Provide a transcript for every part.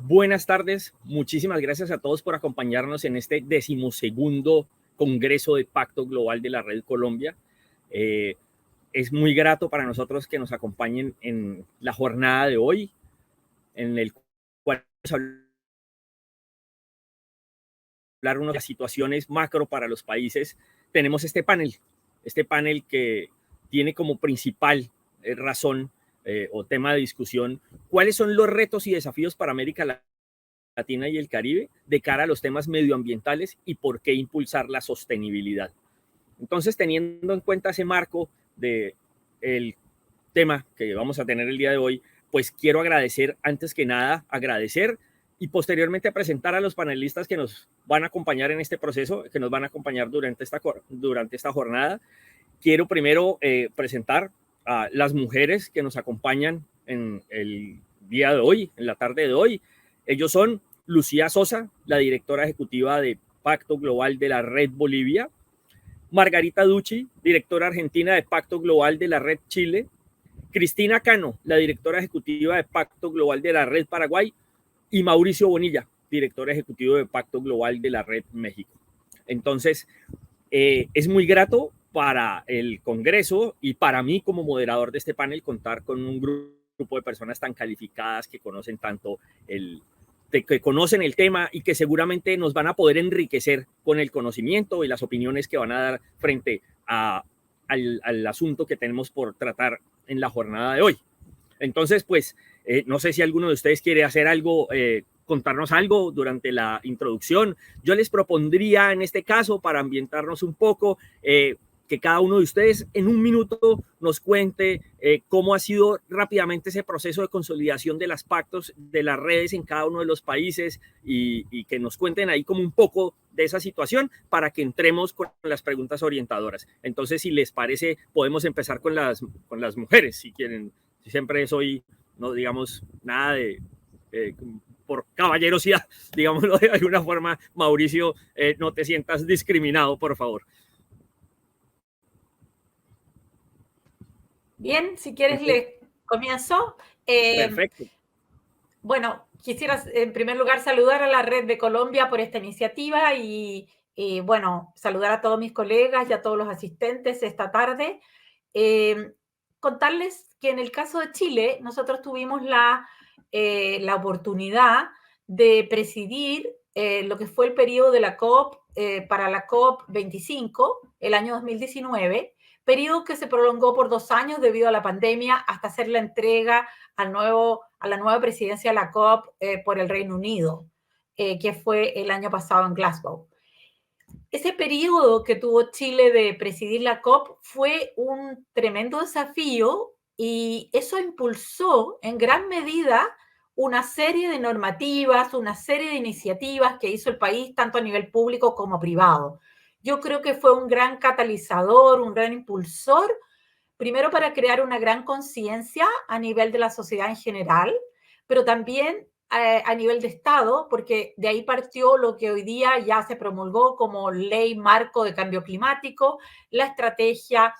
Buenas tardes, muchísimas gracias a todos por acompañarnos en este 12º Congreso de Pacto Global de la Red Colombia. Es muy grato para nosotros que nos acompañen en la jornada de hoy, en el cual vamos a hablar de unas situaciones macro para los países. Tenemos este panel que tiene como principal razón o tema de discusión cuáles son los retos y desafíos para América Latina y el Caribe de cara a los temas medioambientales y por qué impulsar la sostenibilidad. Entonces, teniendo en cuenta ese marco del tema que vamos a tener el día de hoy, pues quiero antes que nada, agradecer y posteriormente presentar a los panelistas que nos van a acompañar en este proceso, que nos van a acompañar durante esta jornada. Quiero primero presentar a las mujeres que nos acompañan en el día de hoy, en la tarde de hoy. Ellos son Lucía Sosa, la directora ejecutiva de Pacto Global de la Red Bolivia, Margarita Ducci, directora argentina de Pacto Global de la Red Chile, Cristina Cano, la directora ejecutiva de Pacto Global de la Red Paraguay, y Mauricio Bonilla, director ejecutivo de Pacto Global de la Red México. Entonces, es muy grato para el Congreso y para mí como moderador de este panel contar con un grupo de personas tan calificadas que conocen que conocen el tema y que seguramente nos van a poder enriquecer con el conocimiento y las opiniones que van a dar frente al asunto que tenemos por tratar en la jornada de hoy. Entonces, pues, no sé si alguno de ustedes quiere hacer algo, contarnos algo durante la introducción. Yo les propondría en este caso, para ambientarnos un poco, que cada uno de ustedes en un minuto nos cuente cómo ha sido rápidamente ese proceso de consolidación de las pactos, de las redes en cada uno de los países y que nos cuenten ahí como un poco de esa situación para que entremos con las preguntas orientadoras. Entonces, si les parece, podemos empezar con las mujeres, si quieren. Siempre soy, no digamos, nada por caballerosidad, digámoslo de alguna forma. Mauricio, no te sientas discriminado, por favor. Bien, si quieres le comienzo. Perfecto. Bueno, quisiera en primer lugar saludar a la Red de Colombia por esta iniciativa y bueno, saludar a todos mis colegas y a todos los asistentes esta tarde. Contarles que en el caso de Chile, nosotros tuvimos la oportunidad de presidir lo que fue el periodo de la COP para la COP 25, el año 2019, periodo que se prolongó por 2 años debido a la pandemia hasta hacer la entrega a la nueva presidencia de la COP por el Reino Unido, que fue el año pasado en Glasgow. Ese periodo que tuvo Chile de presidir la COP fue un tremendo desafío y eso impulsó en gran medida una serie de normativas, una serie de iniciativas que hizo el país tanto a nivel público como privado. Yo creo que fue un gran catalizador, un gran impulsor, primero para crear una gran conciencia a nivel de la sociedad en general, pero también a nivel de Estado, porque de ahí partió lo que hoy día ya se promulgó como ley marco de cambio climático, la estrategia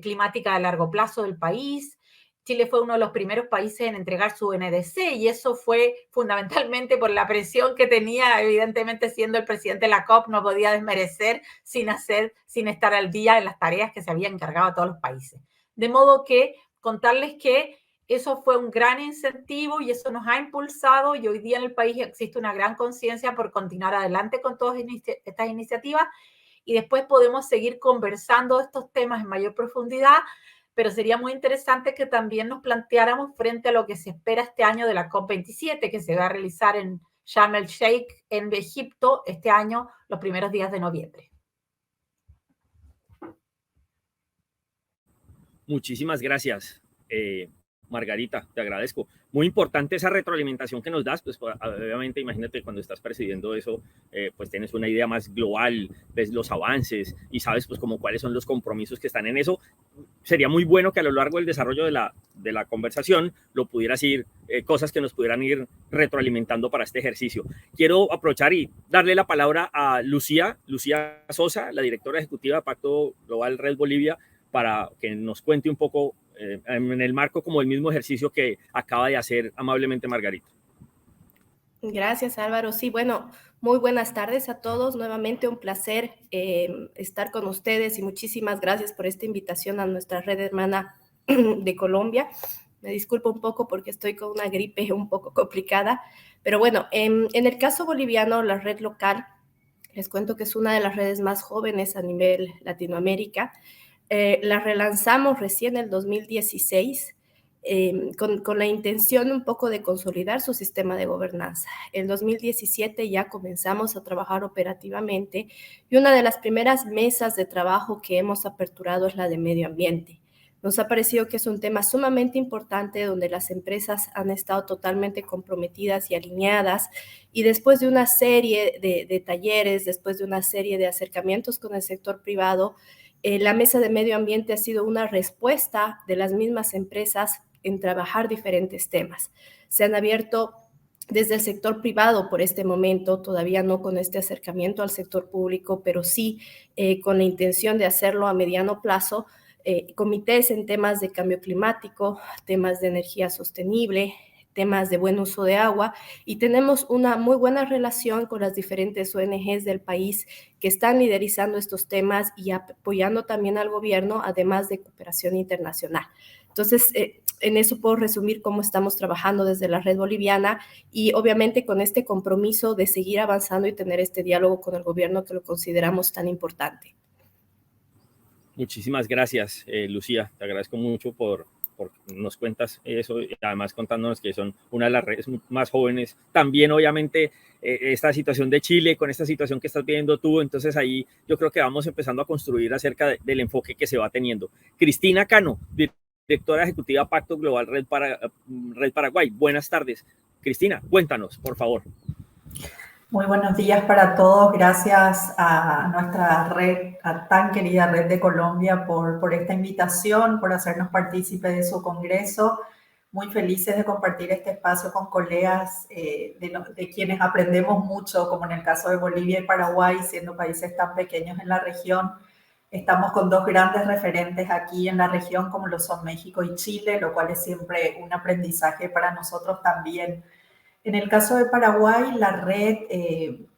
climática a largo plazo del país. Chile fue uno de los primeros países en entregar su NDC y eso fue fundamentalmente por la presión que tenía, evidentemente siendo el presidente de la COP, no podía desmerecer sin estar al día en las tareas que se habían encargado a todos los países. De modo que contarles que eso fue un gran incentivo y eso nos ha impulsado y hoy día en el país existe una gran conciencia por continuar adelante con todas estas iniciativas y después podemos seguir conversando estos temas en mayor profundidad, pero sería muy interesante que también nos planteáramos frente a lo que se espera este año de la COP27, que se va a realizar en Sharm el Sheikh, en Egipto, este año, los primeros días de noviembre. Muchísimas gracias, Margarita, te agradezco. Muy importante esa retroalimentación que nos das, pues obviamente imagínate cuando estás presidiendo eso, pues tienes una idea más global, ves los avances y sabes pues como cuáles son los compromisos que están en eso. Sería muy bueno que a lo largo del desarrollo de la conversación lo pudieras ir, cosas que nos pudieran ir retroalimentando para este ejercicio. Quiero aprovechar y darle la palabra a Lucía Sosa, la directora ejecutiva de Pacto Global Red Bolivia, para que nos cuente un poco en el marco como el mismo ejercicio que acaba de hacer amablemente Margarita. Gracias, Álvaro. Sí, bueno, muy buenas tardes a todos. Nuevamente un placer estar con ustedes y muchísimas gracias por esta invitación a nuestra red hermana de Colombia. Me disculpo un poco porque estoy con una gripe un poco complicada, pero bueno, en el caso boliviano, la red local, les cuento que es una de las redes más jóvenes a nivel Latinoamérica. La relanzamos recién en el 2016 con la intención un poco de consolidar su sistema de gobernanza. En 2017 ya comenzamos a trabajar operativamente y una de las primeras mesas de trabajo que hemos aperturado es la de medio ambiente. Nos ha parecido que es un tema sumamente importante donde las empresas han estado totalmente comprometidas y alineadas y después de una serie de talleres, después de una serie de acercamientos con el sector privado, la mesa de medio ambiente ha sido una respuesta de las mismas empresas en trabajar diferentes temas. Se han abierto desde el sector privado por este momento, todavía no con este acercamiento al sector público, pero sí con la intención de hacerlo a mediano plazo, comités en temas de cambio climático, temas de energía sostenible, temas de buen uso de agua, y tenemos una muy buena relación con las diferentes ONGs del país que están liderizando estos temas y apoyando también al gobierno, además de cooperación internacional. Entonces, en eso puedo resumir cómo estamos trabajando desde la red boliviana y obviamente con este compromiso de seguir avanzando y tener este diálogo con el gobierno que lo consideramos tan importante. Muchísimas gracias, Lucía. Te agradezco mucho por nos cuentas eso y además contándonos que son una de las redes más jóvenes. También, obviamente, esta situación de Chile, con esta situación que estás viendo tú, entonces ahí yo creo que vamos empezando a construir acerca del enfoque que se va teniendo. Cristina Cano, directora ejecutiva Pacto Global Red Paraguay. Buenas tardes. Cristina, cuéntanos, por favor. Muy buenos días para todos. Gracias a nuestra red, a tan querida Red de Colombia por esta invitación, por hacernos partícipe de su congreso. Muy felices de compartir este espacio con colegas de quienes aprendemos mucho, como en el caso de Bolivia y Paraguay, siendo países tan pequeños en la región. Estamos con dos grandes referentes aquí en la región, como lo son México y Chile, lo cual es siempre un aprendizaje para nosotros también. En el caso de Paraguay, la red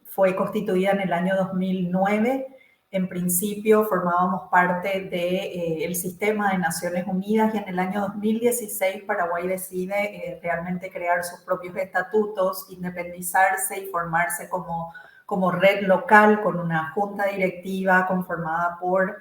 fue constituida en el año 2009. En principio formábamos parte del sistema de Naciones Unidas y en el año 2016 Paraguay decide realmente crear sus propios estatutos, independizarse y formarse como red local con una junta directiva conformada por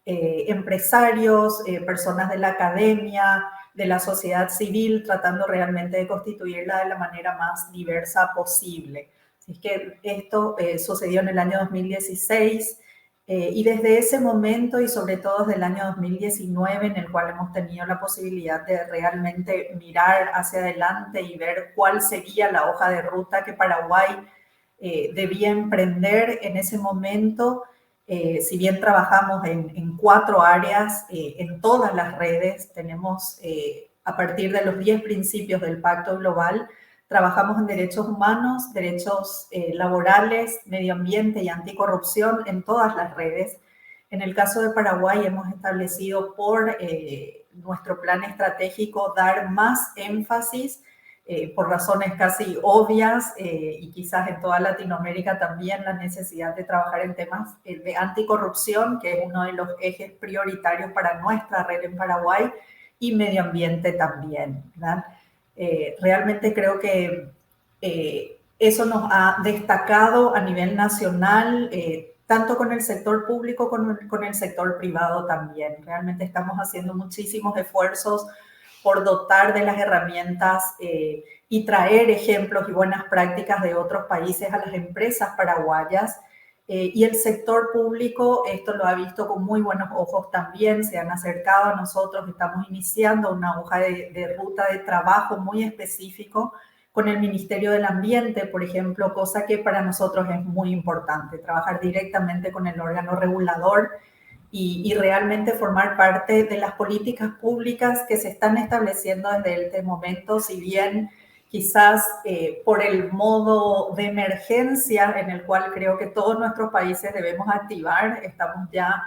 empresarios, personas de la academia, de la sociedad civil, tratando realmente de constituirla de la manera más diversa posible. Así es que esto sucedió en el año 2016 y desde ese momento y sobre todo desde el año 2019 en el cual hemos tenido la posibilidad de realmente mirar hacia adelante y ver cuál sería la hoja de ruta que Paraguay debía emprender en ese momento. Si bien trabajamos en 4 áreas, en todas las redes, tenemos a partir de los 10 principios del Pacto Global, trabajamos en derechos humanos, derechos laborales, medio ambiente y anticorrupción en todas las redes. En el caso de Paraguay hemos establecido por nuestro plan estratégico dar más énfasis por razones casi obvias y quizás en toda Latinoamérica también la necesidad de trabajar en temas de anticorrupción, que es uno de los ejes prioritarios para nuestra red en Paraguay, y medio ambiente también, ¿verdad? Realmente creo que eso nos ha destacado a nivel nacional, tanto con el sector público como con el sector privado también. Realmente estamos haciendo muchísimos esfuerzos por dotar de las herramientas y traer ejemplos y buenas prácticas de otros países a las empresas paraguayas. Y el sector público esto lo ha visto con muy buenos ojos también, se han acercado a nosotros, estamos iniciando una hoja de ruta de trabajo muy específico con el Ministerio del Ambiente, por ejemplo, cosa que para nosotros es muy importante, trabajar directamente con el órgano regulador y realmente formar parte de las políticas públicas que se están estableciendo desde este momento, si bien quizás por el modo de emergencia en el cual creo que todos nuestros países debemos activar, estamos ya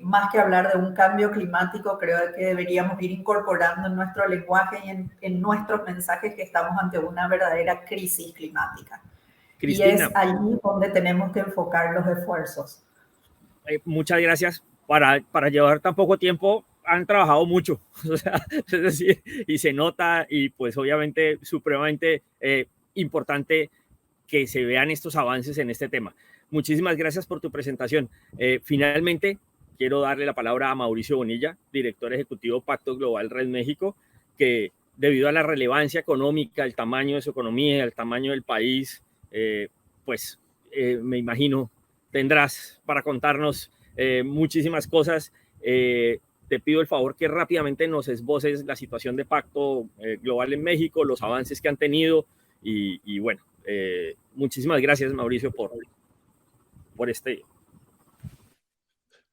más que hablar de un cambio climático, creo que deberíamos ir incorporando en nuestro lenguaje y en nuestros mensajes que estamos ante una verdadera crisis climática. Cristina, y es allí donde tenemos que enfocar los esfuerzos. Muchas gracias. Para llevar tan poco tiempo han trabajado mucho, o sea, es decir, y se nota, y pues obviamente supremamente importante que se vean estos avances en este tema. Muchísimas gracias por tu presentación. Finalmente, quiero darle la palabra a Mauricio Bonilla, director ejecutivo Pacto Global Red México, que debido a la relevancia económica, el tamaño de su economía, el tamaño del país, me imagino tendrás para contarnos muchísimas cosas. Te pido el favor que rápidamente nos esboces la situación de Pacto Global en México, los avances que han tenido y bueno, muchísimas gracias, Mauricio, por este.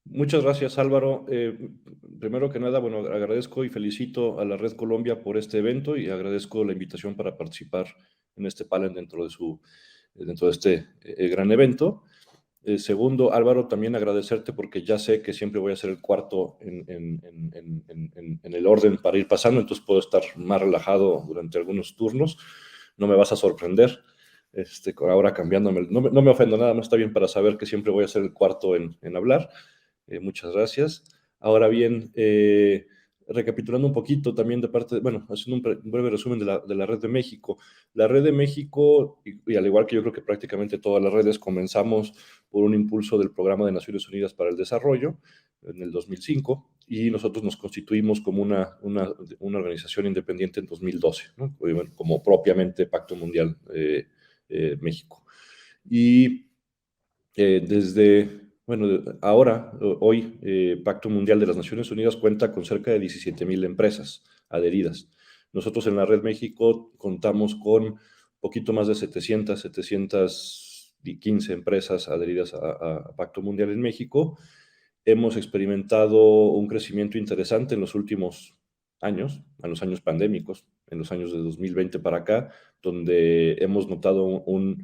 Muchas gracias, Álvaro. Primero que nada, bueno, agradezco y felicito a la Red Colombia por este evento y agradezco la invitación para participar en este panel dentro de este gran evento. Segundo, Álvaro, también agradecerte porque ya sé que siempre voy a ser el cuarto en el orden para ir pasando, entonces puedo estar más relajado durante algunos turnos. No me vas a sorprender. Ahora cambiándome, no me ofendo, nada más está bien para saber que siempre voy a ser el cuarto en hablar. Muchas gracias. Ahora bien, recapitulando un poquito también haciendo un breve resumen de la Red de México. La Red de México, y al igual que yo creo que prácticamente todas las redes, comenzamos por un impulso del Programa de Naciones Unidas para el Desarrollo en el 2005, y nosotros nos constituimos como una organización independiente en 2012, ¿no? Como propiamente Pacto Mundial México. Y hoy, Pacto Mundial de las Naciones Unidas cuenta con cerca de 17,000 empresas adheridas. Nosotros en la Red México contamos con poquito más de 715 empresas adheridas a Pacto Mundial en México. Hemos experimentado un crecimiento interesante en los últimos años, en los años pandémicos, en los años de 2020 para acá, donde hemos notado un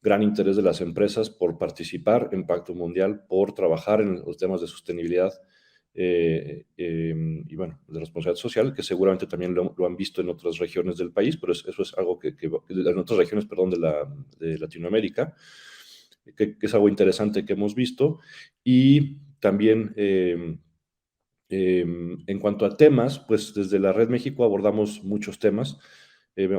gran interés de las empresas por participar en Pacto Mundial, por trabajar en los temas de sostenibilidad y bueno, de responsabilidad social, que seguramente también lo han visto en otras regiones del país, pero eso es algo en otras regiones, perdón, de Latinoamérica, que es algo interesante que hemos visto. Y también en cuanto a temas, pues desde la Red México abordamos muchos temas.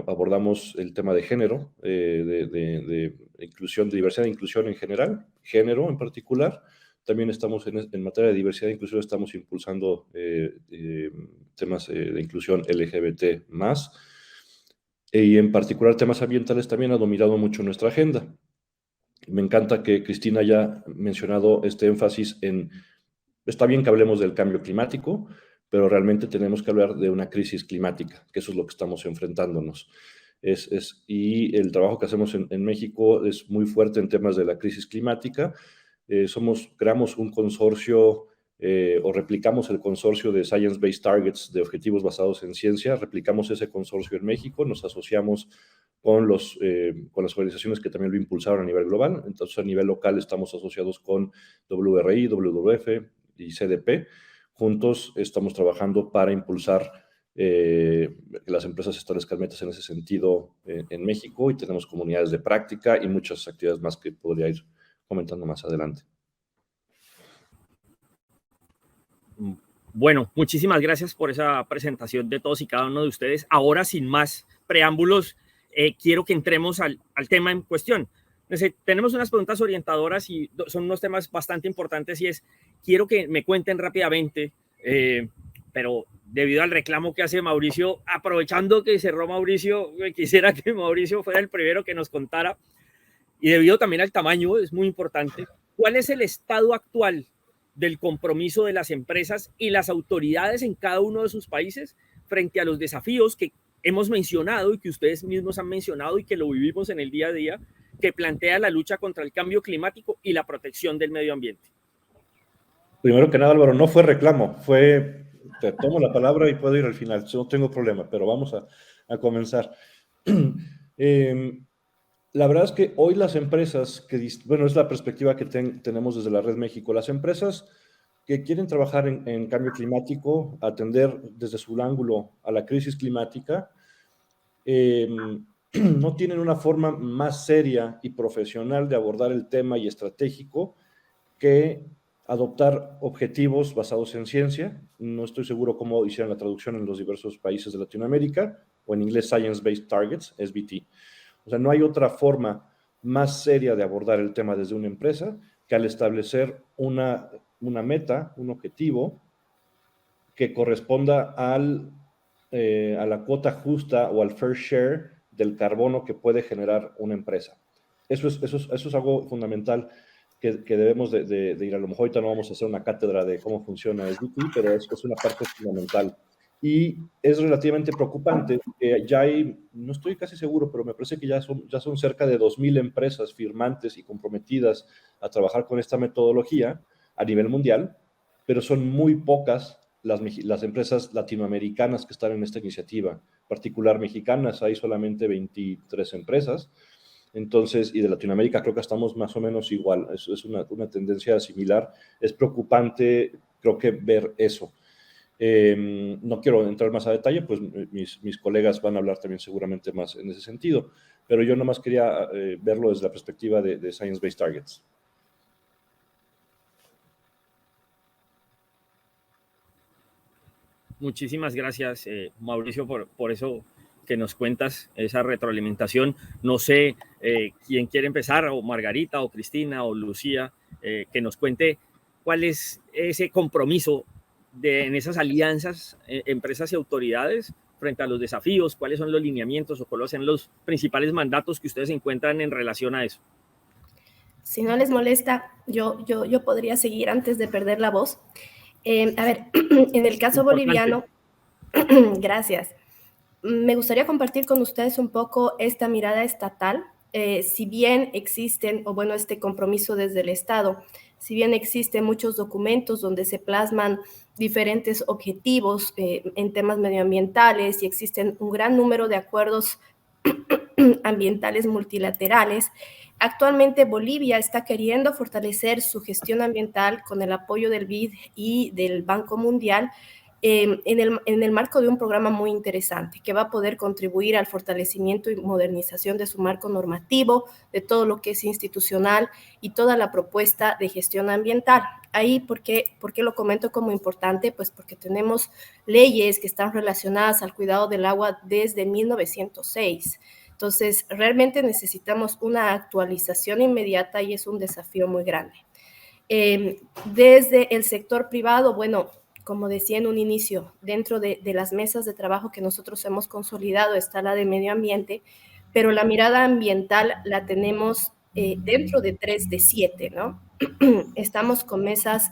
Abordamos el tema de género, de inclusión, de diversidad e inclusión en general, género en particular. También estamos en materia de diversidad e inclusión, estamos impulsando temas de inclusión LGBT+, y en particular temas ambientales también ha dominado mucho nuestra agenda. Me encanta que Cristina haya mencionado este énfasis en, está bien que hablemos del cambio climático, pero realmente tenemos que hablar de una crisis climática, que eso es lo que estamos enfrentándonos. Y el trabajo que hacemos en México es muy fuerte en temas de la crisis climática. Creamos un consorcio o replicamos el consorcio de Science Based Targets, de objetivos basados en ciencia. Replicamos ese consorcio en México, nos asociamos con las organizaciones que también lo impulsaron a nivel global. Entonces, a nivel local estamos asociados con WRI, WWF y CDP. Juntos estamos trabajando para impulsar que las empresas establezcan metas en ese sentido en México, y tenemos comunidades de práctica y muchas actividades más que podría ir comentando más adelante. Bueno, muchísimas gracias por esa presentación de todos y cada uno de ustedes. Ahora, sin más preámbulos, quiero que entremos al tema en cuestión. Tenemos unas preguntas orientadoras y son unos temas bastante importantes, y quiero que me cuenten rápidamente, pero debido al reclamo que hace Mauricio, aprovechando que cerró Mauricio, quisiera que Mauricio fuera el primero que nos contara, y debido también al tamaño, es muy importante, ¿cuál es el estado actual del compromiso de las empresas y las autoridades en cada uno de sus países frente a los desafíos que hemos mencionado y que ustedes mismos han mencionado y que lo vivimos en el día a día, que plantea la lucha contra el cambio climático y la protección del medio ambiente? Primero que nada, Álvaro, no fue reclamo, te tomo la palabra y puedo ir al final, no tengo problema, pero vamos a comenzar. La verdad es que hoy las empresas, es la perspectiva que tenemos desde la Red México, las empresas que quieren trabajar en cambio climático, atender desde su ángulo a la crisis climática, no tienen una forma más seria y profesional de abordar el tema y estratégico que adoptar objetivos basados en ciencia. No estoy seguro cómo hicieron la traducción en los diversos países de Latinoamérica, o en inglés Science Based Targets, SBT. O sea, no hay otra forma más seria de abordar el tema desde una empresa que al establecer una meta, un objetivo que corresponda a la cuota justa o al fair share del carbono que puede generar una empresa. Eso es algo fundamental que debemos de ir. A lo mejor ahorita no vamos a hacer una cátedra de cómo funciona SBT, pero es una parte fundamental. Y es relativamente preocupante que ya hay, no estoy casi seguro, pero me parece que ya son cerca de 2,000 empresas firmantes y comprometidas a trabajar con esta metodología a nivel mundial, pero son muy pocas las empresas latinoamericanas que están en esta iniciativa, en particular mexicanas, hay solamente 23 empresas. Entonces, y de Latinoamérica creo que estamos más o menos igual, es una tendencia similar. Es preocupante, creo que ver eso. No quiero entrar más a detalle, pues mis colegas van a hablar también seguramente más en ese sentido, pero yo nomás quería verlo desde la perspectiva de Science Based Targets. Muchísimas gracias, Mauricio, por eso que nos cuentas, esa retroalimentación. No sé quién quiere empezar, o Margarita, o Cristina, o Lucía, que nos cuente cuál es ese compromiso en esas alianzas, empresas y autoridades, frente a los desafíos, cuáles son los lineamientos o cuáles son los principales mandatos que ustedes encuentran en relación a eso. Si no les molesta, yo podría seguir antes de perder la voz. A ver, en el caso boliviano, gracias. Me gustaría compartir con ustedes un poco esta mirada estatal. Si bien existen, o bueno, este compromiso desde el Estado, si bien existen muchos documentos donde se plasman diferentes objetivos en temas medioambientales y existen un gran número de acuerdos ambientales multilaterales, actualmente Bolivia está queriendo fortalecer su gestión ambiental con el apoyo del BID y del Banco Mundial en el marco de un programa muy interesante que va a poder contribuir al fortalecimiento y modernización de su marco normativo, de todo lo que es institucional y toda la propuesta de gestión ambiental. Ahí, ¿por qué lo comento como importante? Pues porque tenemos leyes que están relacionadas al cuidado del agua desde 1906. Entonces, realmente necesitamos una actualización inmediata y es un desafío muy grande. Desde el sector privado, bueno, como decía en un inicio, dentro de las mesas de trabajo que nosotros hemos consolidado está la de medio ambiente, pero la mirada ambiental la tenemos dentro de 3 de 7, ¿no? Estamos con mesas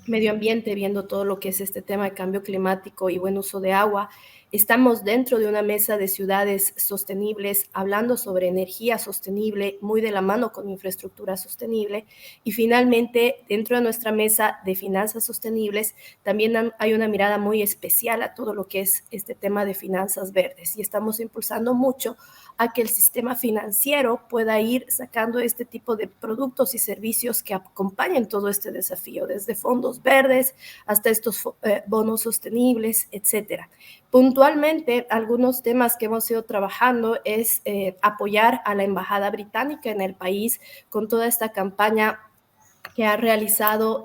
medio ambiente, viendo todo lo que es este tema de cambio climático y buen uso de agua. Estamos dentro de una mesa de ciudades sostenibles, hablando sobre energía sostenible, muy de la mano con infraestructura sostenible. Y finalmente, dentro de nuestra mesa de finanzas sostenibles, también hay una mirada muy especial a todo lo que es este tema de finanzas verdes. Y estamos impulsando mucho a que el sistema financiero pueda ir sacando este tipo de productos y servicios que acompañen todo este desafío, desde fondos verdes hasta estos bonos sostenibles, etcétera. Puntualmente, algunos temas que hemos ido trabajando es apoyar a la Embajada Británica en el país con toda esta campaña que ha realizado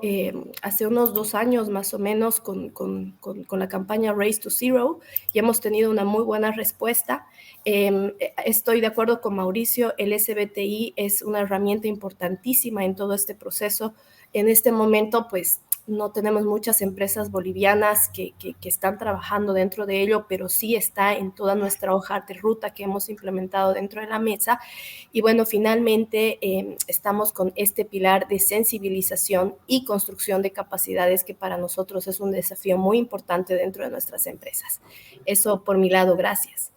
hace unos 2 años más o menos con la campaña Race to Zero, y hemos tenido una muy buena respuesta. Estoy de acuerdo con Mauricio, el SBTI es una herramienta importantísima en todo este proceso. En este momento, pues, no tenemos muchas empresas bolivianas que están trabajando dentro de ello, pero sí está en toda nuestra hoja de ruta que hemos implementado dentro de la mesa. Y bueno, finalmente estamos con este pilar de sensibilización y construcción de capacidades que para nosotros es un desafío muy importante dentro de nuestras empresas. Eso por mi lado, gracias.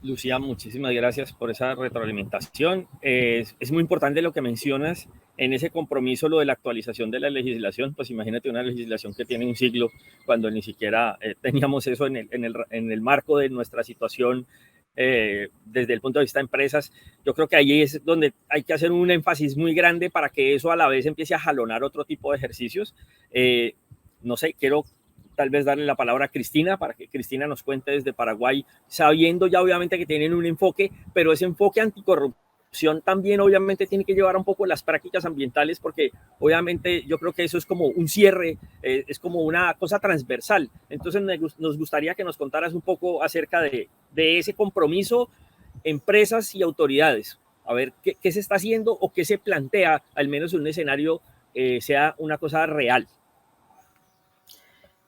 Lucía, muchísimas gracias por esa retroalimentación. Es muy importante lo que mencionas en ese compromiso, lo de la actualización de la legislación. Pues imagínate una legislación que tiene un siglo, cuando ni siquiera teníamos eso en el marco de nuestra situación desde el punto de vista de empresas. Yo creo que ahí es donde hay que hacer un énfasis muy grande para que eso a la vez empiece a jalonar otro tipo de ejercicios. No sé, quiero tal vez darle la palabra a Cristina para que Cristina nos cuente desde Paraguay, sabiendo ya obviamente que tienen un enfoque, pero ese enfoque anticorrupción también obviamente tiene que llevar un poco las prácticas ambientales, porque obviamente yo creo que eso es como un cierre, es como una cosa transversal. Entonces nos gustaría que nos contaras un poco acerca de ese compromiso, empresas y autoridades. A ver qué se está haciendo o qué se plantea, al menos en un escenario sea una cosa real.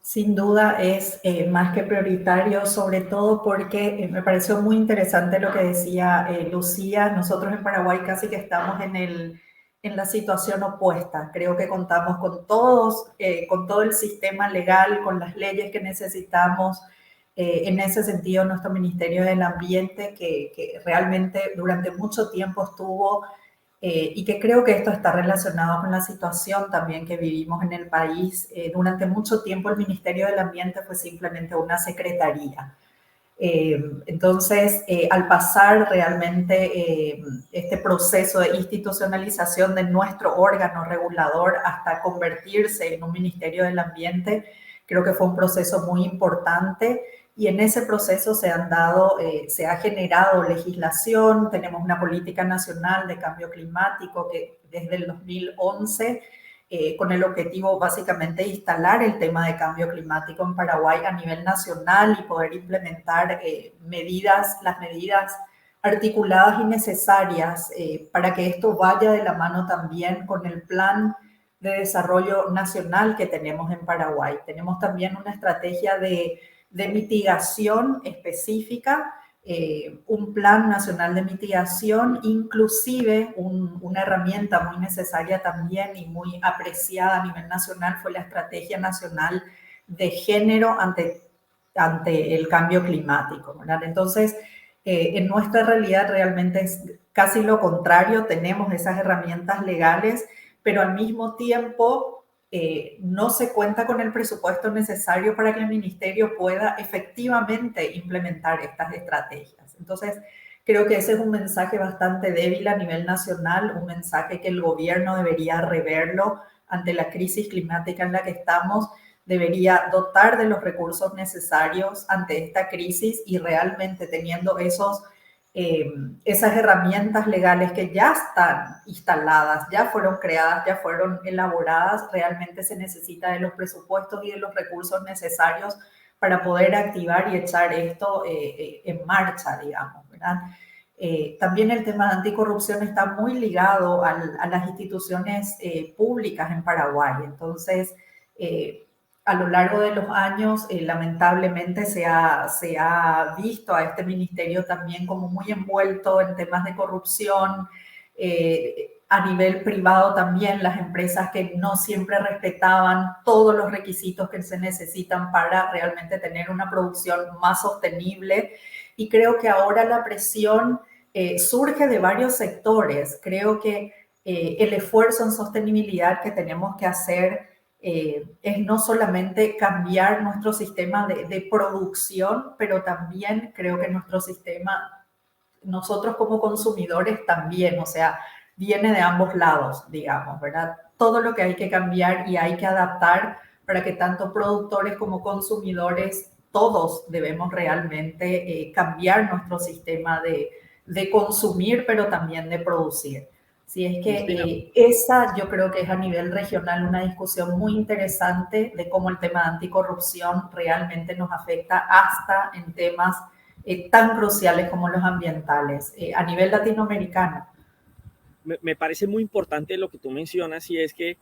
Sin duda es más que prioritario, sobre todo porque me pareció muy interesante lo que decía Lucía. Nosotros en Paraguay casi que estamos en la situación opuesta. Creo que contamos con todo el sistema legal, con las leyes que necesitamos. En ese sentido, nuestro Ministerio del Ambiente, que realmente durante mucho tiempo estuvo y que creo que esto está relacionado con la situación también que vivimos en el país. Durante mucho tiempo el Ministerio del Ambiente fue simplemente una secretaría. Entonces, al pasar realmente este proceso de institucionalización de nuestro órgano regulador hasta convertirse en un Ministerio del Ambiente, creo que fue un proceso muy importante. Y en ese proceso se ha generado legislación, tenemos una política nacional de cambio climático que desde el 2011, con el objetivo básicamente de instalar el tema de cambio climático en Paraguay a nivel nacional y poder implementar las medidas articuladas y necesarias para que esto vaya de la mano también con el plan de desarrollo nacional que tenemos en Paraguay. Tenemos también una estrategia de mitigación específica, un plan nacional de mitigación, inclusive una herramienta muy necesaria también y muy apreciada a nivel nacional fue la Estrategia Nacional de Género ante el cambio climático, ¿verdad? Entonces, en nuestra realidad realmente es casi lo contrario, tenemos esas herramientas legales, pero al mismo tiempo no se cuenta con el presupuesto necesario para que el ministerio pueda efectivamente implementar estas estrategias. Entonces, creo que ese es un mensaje bastante débil a nivel nacional, un mensaje que el gobierno debería reverlo ante la crisis climática en la que estamos, debería dotar de los recursos necesarios ante esta crisis y realmente teniendo esas herramientas legales que ya están instaladas, ya fueron creadas, ya fueron elaboradas, realmente se necesita de los presupuestos y de los recursos necesarios para poder activar y echar esto en marcha, digamos, ¿verdad? También el tema de anticorrupción está muy ligado a las instituciones públicas en Paraguay. Entonces, a lo largo de los años, lamentablemente se ha visto a este ministerio también como muy envuelto en temas de corrupción. A nivel privado también, las empresas que no siempre respetaban todos los requisitos que se necesitan para realmente tener una producción más sostenible. Y creo que ahora la presión surge de varios sectores. Creo que el esfuerzo en sostenibilidad que tenemos que hacer es no solamente cambiar nuestro sistema de producción, pero también creo que nuestro sistema, nosotros como consumidores también, o sea, viene de ambos lados, digamos, ¿verdad? Todo lo que hay que cambiar y hay que adaptar para que tanto productores como consumidores, todos debemos realmente cambiar nuestro sistema de consumir, pero también de producir. Sí, es que esa yo creo que es a nivel regional una discusión muy interesante de cómo el tema de anticorrupción realmente nos afecta hasta en temas tan cruciales como los ambientales a nivel latinoamericano. Me parece muy importante lo que tú mencionas y es que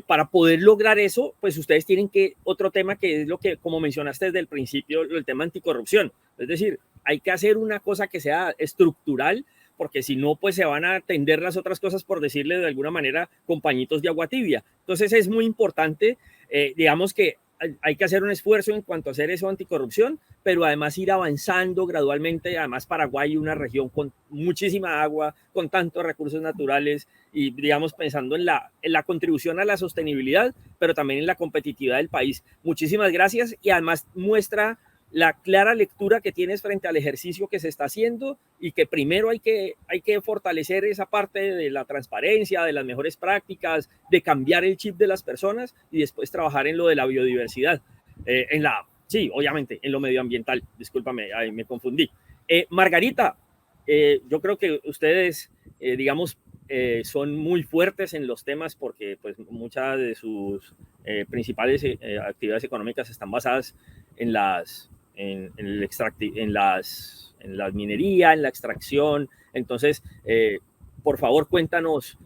para poder lograr eso, pues ustedes tienen que, otro tema que es lo que, como mencionaste desde el principio, el tema anticorrupción. Es decir, hay que hacer una cosa que sea estructural, porque si no, pues se van a atender las otras cosas, por decirle de alguna manera, con pañitos de agua tibia. Entonces es muy importante, digamos que hay que hacer un esfuerzo en cuanto a hacer eso anticorrupción, pero además ir avanzando gradualmente. Además, Paraguay, una región con muchísima agua, con tantos recursos naturales y, digamos, pensando en la contribución a la sostenibilidad, pero también en la competitividad del país. Muchísimas gracias y además muestra la clara lectura que tienes frente al ejercicio que se está haciendo y que primero hay que fortalecer esa parte de la transparencia, de las mejores prácticas, de cambiar el chip de las personas y después trabajar en lo de la biodiversidad, sí, obviamente, en lo medioambiental. Discúlpame, ahí me confundí. Margarita, yo creo que ustedes, digamos, son muy fuertes en los temas porque pues, muchas de sus principales actividades económicas están basadas en la minería, en la extracción. Entonces, por favor, cuéntanos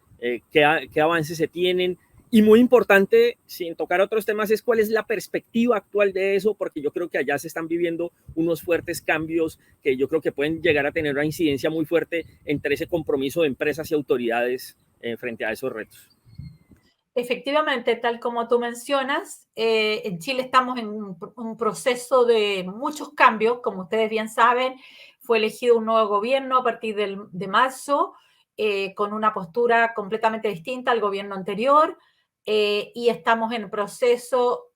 qué avances se tienen. Y muy importante, sin tocar otros temas, es cuál es la perspectiva actual de eso, porque yo creo que allá se están viviendo unos fuertes cambios que yo creo que pueden llegar a tener una incidencia muy fuerte entre ese compromiso de empresas y autoridades frente a esos retos. Efectivamente, tal como tú mencionas, en Chile estamos en un proceso de muchos cambios. Como ustedes bien saben, fue elegido un nuevo gobierno a partir de marzo, con una postura completamente distinta al gobierno anterior, y estamos en proceso,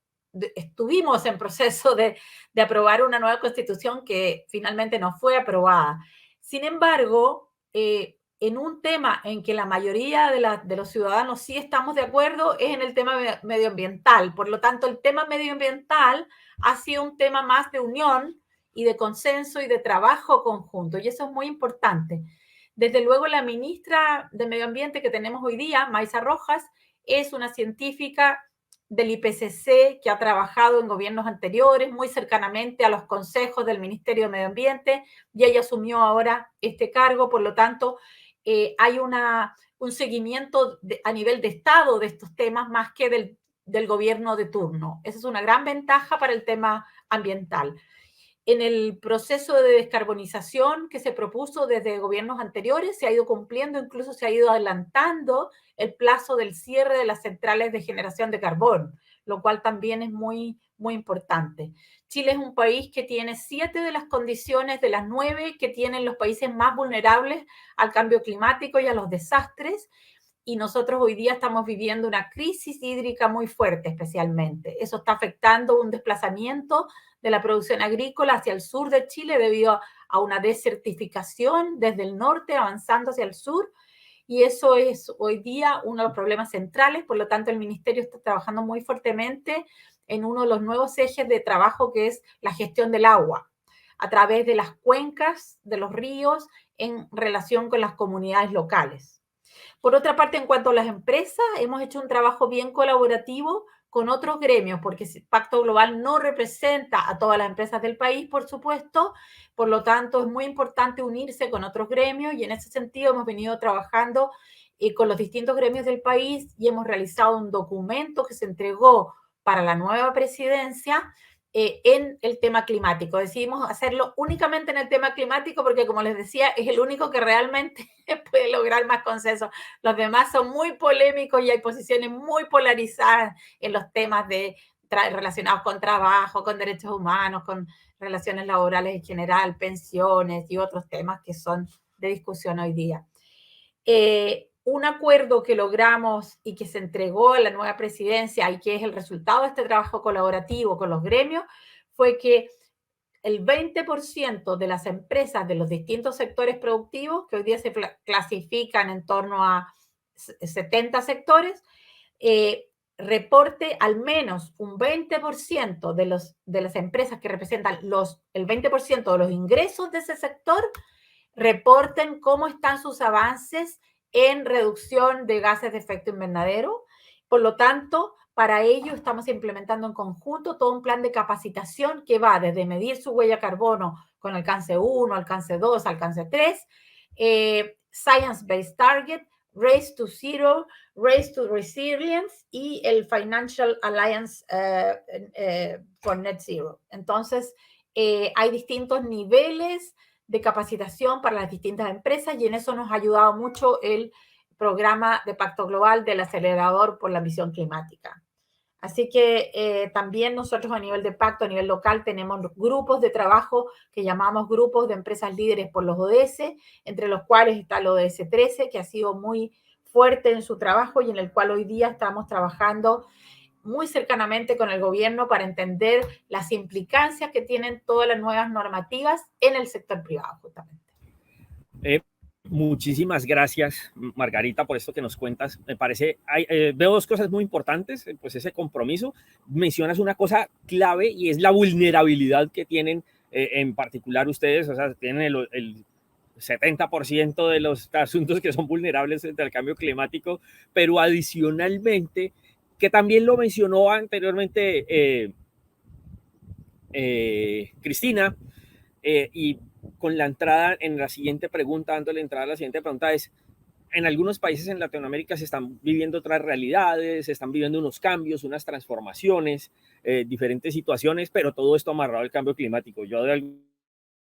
estuvimos en proceso de aprobar una nueva constitución que finalmente no fue aprobada. Sin embargo, en un tema en que la mayoría de los ciudadanos sí estamos de acuerdo es en el tema medioambiental. Por lo tanto, el tema medioambiental ha sido un tema más de unión y de consenso y de trabajo conjunto, y eso es muy importante. Desde luego, la ministra de Medio Ambiente que tenemos hoy día, Maysa Rojas, es una científica del IPCC que ha trabajado en gobiernos anteriores muy cercanamente a los consejos del Ministerio de Medio Ambiente, y ella asumió ahora este cargo. Por lo tanto, hay un seguimiento a nivel de Estado de estos temas más que del gobierno de turno. Esa es una gran ventaja para el tema ambiental. En el proceso de descarbonización que se propuso desde gobiernos anteriores, se ha ido cumpliendo, incluso se ha ido adelantando el plazo del cierre de las centrales de generación de carbón, lo cual también es muy, muy importante. Chile es un país que tiene 7 de las condiciones de las 9 que tienen los países más vulnerables al cambio climático y a los desastres, y nosotros hoy día estamos viviendo una crisis hídrica muy fuerte especialmente. Eso está afectando un desplazamiento de la producción agrícola hacia el sur de Chile debido a una desertificación desde el norte avanzando hacia el sur, y eso es hoy día uno de los problemas centrales. Por lo tanto, el Ministerio está trabajando muy fuertemente en uno de los nuevos ejes de trabajo, que es la gestión del agua a través de las cuencas de los ríos en relación con las comunidades locales. Por otra parte, en cuanto a las empresas, hemos hecho un trabajo bien colaborativo con otros gremios, porque el Pacto Global no representa a todas las empresas del país, por supuesto. Por lo tanto, es muy importante unirse con otros gremios, y en ese sentido hemos venido trabajando con los distintos gremios del país y hemos realizado un documento que se entregó para la nueva presidencia en el tema climático. Decidimos hacerlo únicamente en el tema climático porque, como les decía, es el único que realmente puede lograr más consenso. Los demás son muy polémicos y hay posiciones muy polarizadas en los temas relacionados con trabajo, con derechos humanos, con relaciones laborales en general, pensiones y otros temas que son de discusión hoy día. Un acuerdo que logramos y que se entregó a la nueva presidencia y que es el resultado de este trabajo colaborativo con los gremios fue que el 20% de las empresas de los distintos sectores productivos, que hoy día se clasifican en torno a 70 sectores, reporte al menos un 20% de las empresas que representan el 20% de los ingresos de ese sector, reporten cómo están sus avances en reducción de gases de efecto invernadero. Por lo tanto, para ello estamos implementando en conjunto todo un plan de capacitación que va desde medir su huella carbono con alcance 1, alcance 2, alcance 3, Science-Based Target, Race to Zero, Race to Resilience y el Financial Alliance for Net Zero. Entonces, hay distintos niveles de capacitación para las distintas empresas, y en eso nos ha ayudado mucho el programa de Pacto Global del Acelerador por la Ambición Climática. Así que también nosotros a nivel de pacto, a nivel local, tenemos grupos de trabajo que llamamos grupos de empresas líderes por los ODS, entre los cuales está el ODS 13, que ha sido muy fuerte en su trabajo y en el cual hoy día estamos trabajando muy cercanamente con el gobierno para entender las implicancias que tienen todas las nuevas normativas en el sector privado, justamente. Muchísimas gracias, Margarita, por esto que nos cuentas. Me parece, veo dos cosas muy importantes, pues ese compromiso. Mencionas una cosa clave y es la vulnerabilidad que tienen en particular ustedes, o sea, tienen el 70% de los asuntos que son vulnerables frente al cambio climático, pero adicionalmente, que también lo mencionó anteriormente Cristina, y con la entrada en la siguiente pregunta, dándole entrada a la siguiente pregunta, es, en algunos países en Latinoamérica se están viviendo otras realidades, se están viviendo unos cambios, unas transformaciones, diferentes situaciones, pero todo esto amarrado al cambio climático. Yo de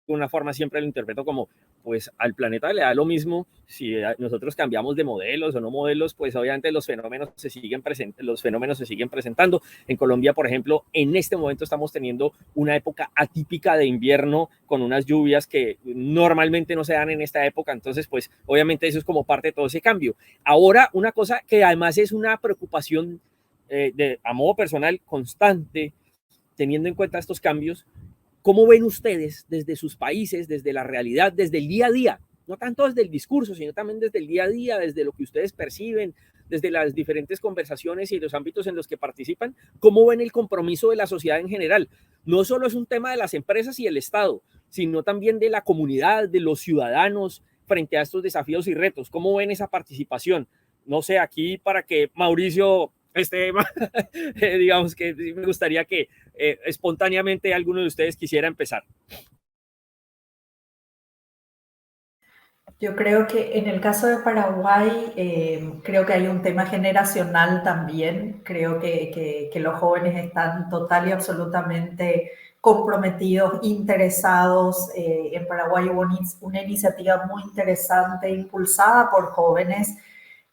alguna forma siempre lo interpreto como, pues al planeta le da lo mismo si nosotros cambiamos de modelos o no modelos, pues obviamente los fenómenos se siguen presentando. En Colombia, por ejemplo, en este momento estamos teniendo una época atípica de invierno con unas lluvias que normalmente no se dan en esta época, entonces pues obviamente eso es como parte de todo ese cambio. Ahora, una cosa que además es una preocupación a modo personal constante, teniendo en cuenta estos cambios, ¿cómo ven ustedes desde sus países, desde la realidad, desde el día a día? No tanto desde el discurso, sino también desde el día a día, desde lo que ustedes perciben, desde las diferentes conversaciones y los ámbitos en los que participan. ¿Cómo ven el compromiso de la sociedad en general? No solo es un tema de las empresas y el Estado, sino también de la comunidad, de los ciudadanos frente a estos desafíos y retos. ¿Cómo ven esa participación? No sé, aquí para que Mauricio digamos que me gustaría que espontáneamente alguno de ustedes quisiera empezar. Yo creo que en el caso de Paraguay, creo que hay un tema generacional también. Creo que los jóvenes están total y absolutamente comprometidos, interesados. En Paraguay hubo una iniciativa muy interesante impulsada por jóvenes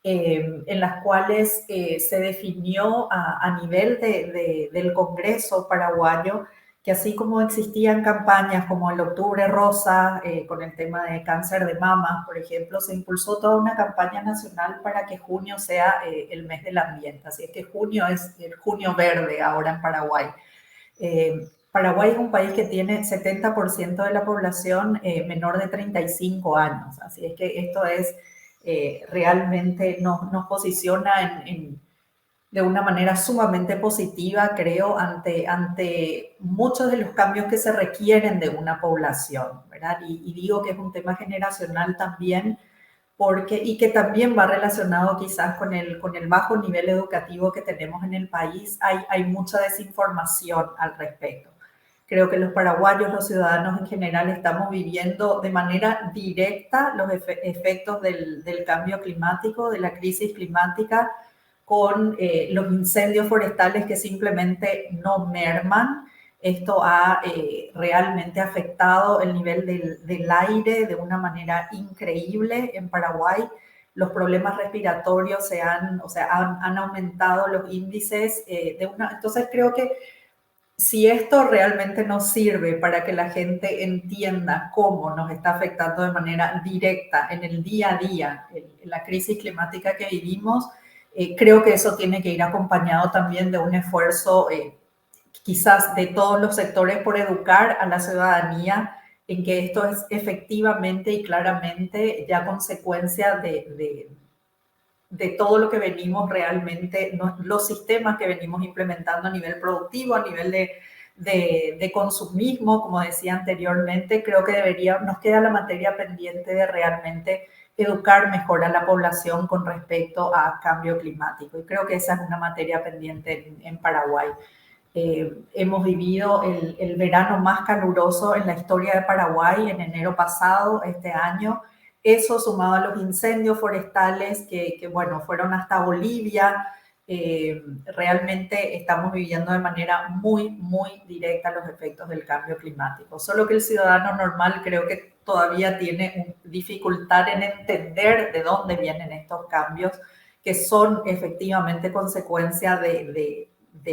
en las cuales se definió a nivel del Congreso paraguayo que así como existían campañas como el Octubre Rosa, con el tema de cáncer de mama, por ejemplo, se impulsó toda una campaña nacional para que junio sea el mes del ambiente. Así es que junio es el junio verde ahora en Paraguay. Paraguay es un país que tiene 70% de la población menor de 35 años. Así es que esto es realmente nos posiciona de una manera sumamente positiva, creo, ante muchos de los cambios que se requieren de una población, ¿verdad? Y digo que es un tema generacional también, y que también va relacionado quizás con el bajo nivel educativo que tenemos en el país. Hay mucha desinformación al respecto. Creo que los paraguayos, los ciudadanos en general, estamos viviendo de manera directa los efectos del cambio climático, de la crisis climática, con los incendios forestales que simplemente no merman. Esto ha realmente afectado el nivel del aire de una manera increíble en Paraguay. Los problemas respiratorios han aumentado los índices Entonces creo que si esto realmente nos sirve para que la gente entienda cómo nos está afectando de manera directa en el día a día, en la crisis climática que vivimos, creo que eso tiene que ir acompañado también de un esfuerzo quizás de todos los sectores por educar a la ciudadanía en que esto es efectivamente y claramente ya consecuencia de todo lo que venimos realmente, los sistemas que venimos implementando a nivel productivo, a nivel de consumismo, como decía anteriormente. Creo que nos queda la materia pendiente de realmente educar mejor a la población con respecto a cambio climático. Y creo que esa es una materia pendiente en Paraguay. Hemos vivido el verano más caluroso en la historia de Paraguay en enero pasado, este año. Eso sumado a los incendios forestales que bueno, fueron hasta Bolivia, realmente estamos viviendo de manera muy, muy directa los efectos del cambio climático. Solo que el ciudadano normal creo que todavía tiene dificultad en entender de dónde vienen estos cambios, que son efectivamente consecuencia de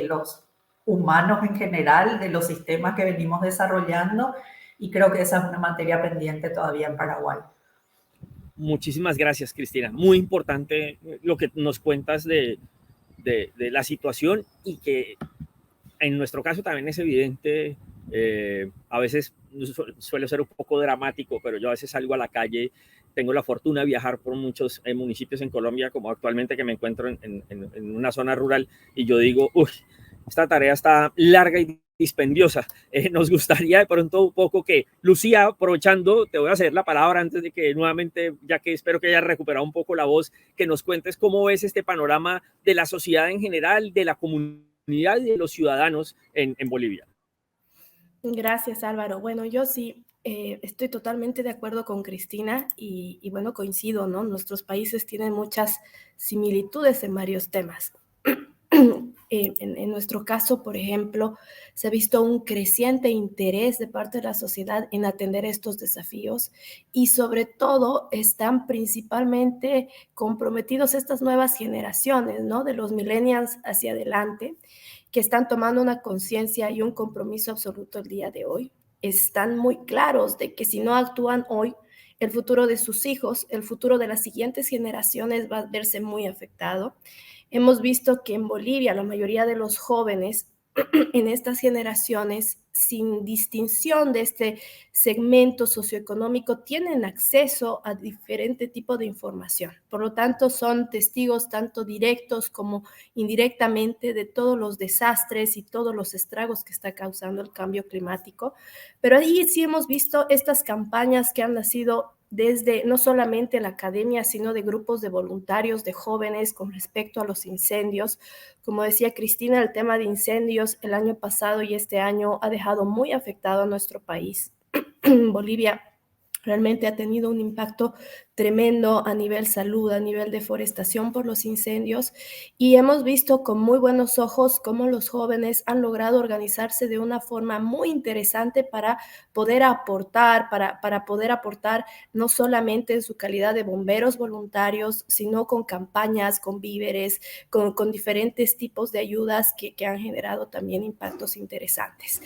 los humanos en general, de los sistemas que venimos desarrollando, y creo que esa es una materia pendiente todavía en Paraguay. Muchísimas gracias, Cristina. Muy importante lo que nos cuentas de de la situación y que en nuestro caso también es evidente, a veces suele ser un poco dramático, pero yo a veces salgo a la calle, tengo la fortuna de viajar por muchos municipios en Colombia, como actualmente que me encuentro en una zona rural, y yo digo, uy, esta tarea está larga y dispendiosa. Nos gustaría de pronto un poco que, Lucía, aprovechando, te voy a ceder la palabra antes de que nuevamente, ya que espero que hayas recuperado un poco la voz, que nos cuentes cómo ves este panorama de la sociedad en general, de la comunidad y de los ciudadanos en Bolivia. Gracias, Álvaro. Bueno, yo sí estoy totalmente de acuerdo con Cristina y bueno, coincido, ¿no? Nuestros países tienen muchas similitudes en varios temas. En nuestro caso, por ejemplo, se ha visto un creciente interés de parte de la sociedad en atender estos desafíos y sobre todo están principalmente comprometidos estas nuevas generaciones, ¿no? De los millennials hacia adelante, que están tomando una conciencia y un compromiso absoluto el día de hoy. Están muy claros de que si no actúan hoy, el futuro de sus hijos, el futuro de las siguientes generaciones va a verse muy afectado. Hemos visto que en Bolivia la mayoría de los jóvenes en estas generaciones, sin distinción de este segmento socioeconómico, tienen acceso a diferente tipo de información. Por lo tanto, son testigos tanto directos como indirectamente de todos los desastres y todos los estragos que está causando el cambio climático. Pero ahí sí hemos visto estas campañas que han nacido desde no solamente la academia, sino de grupos de voluntarios, de jóvenes con respecto a los incendios. Como decía Cristina, el tema de incendios el año pasado y este año ha dejado muy afectado a nuestro país. Bolivia realmente ha tenido un impacto tremendo a nivel salud, a nivel deforestación por los incendios, y hemos visto con muy buenos ojos cómo los jóvenes han logrado organizarse de una forma muy interesante para poder aportar, para poder aportar no solamente en su calidad de bomberos voluntarios, sino con campañas, con víveres, con diferentes tipos de ayudas que han generado también impactos interesantes.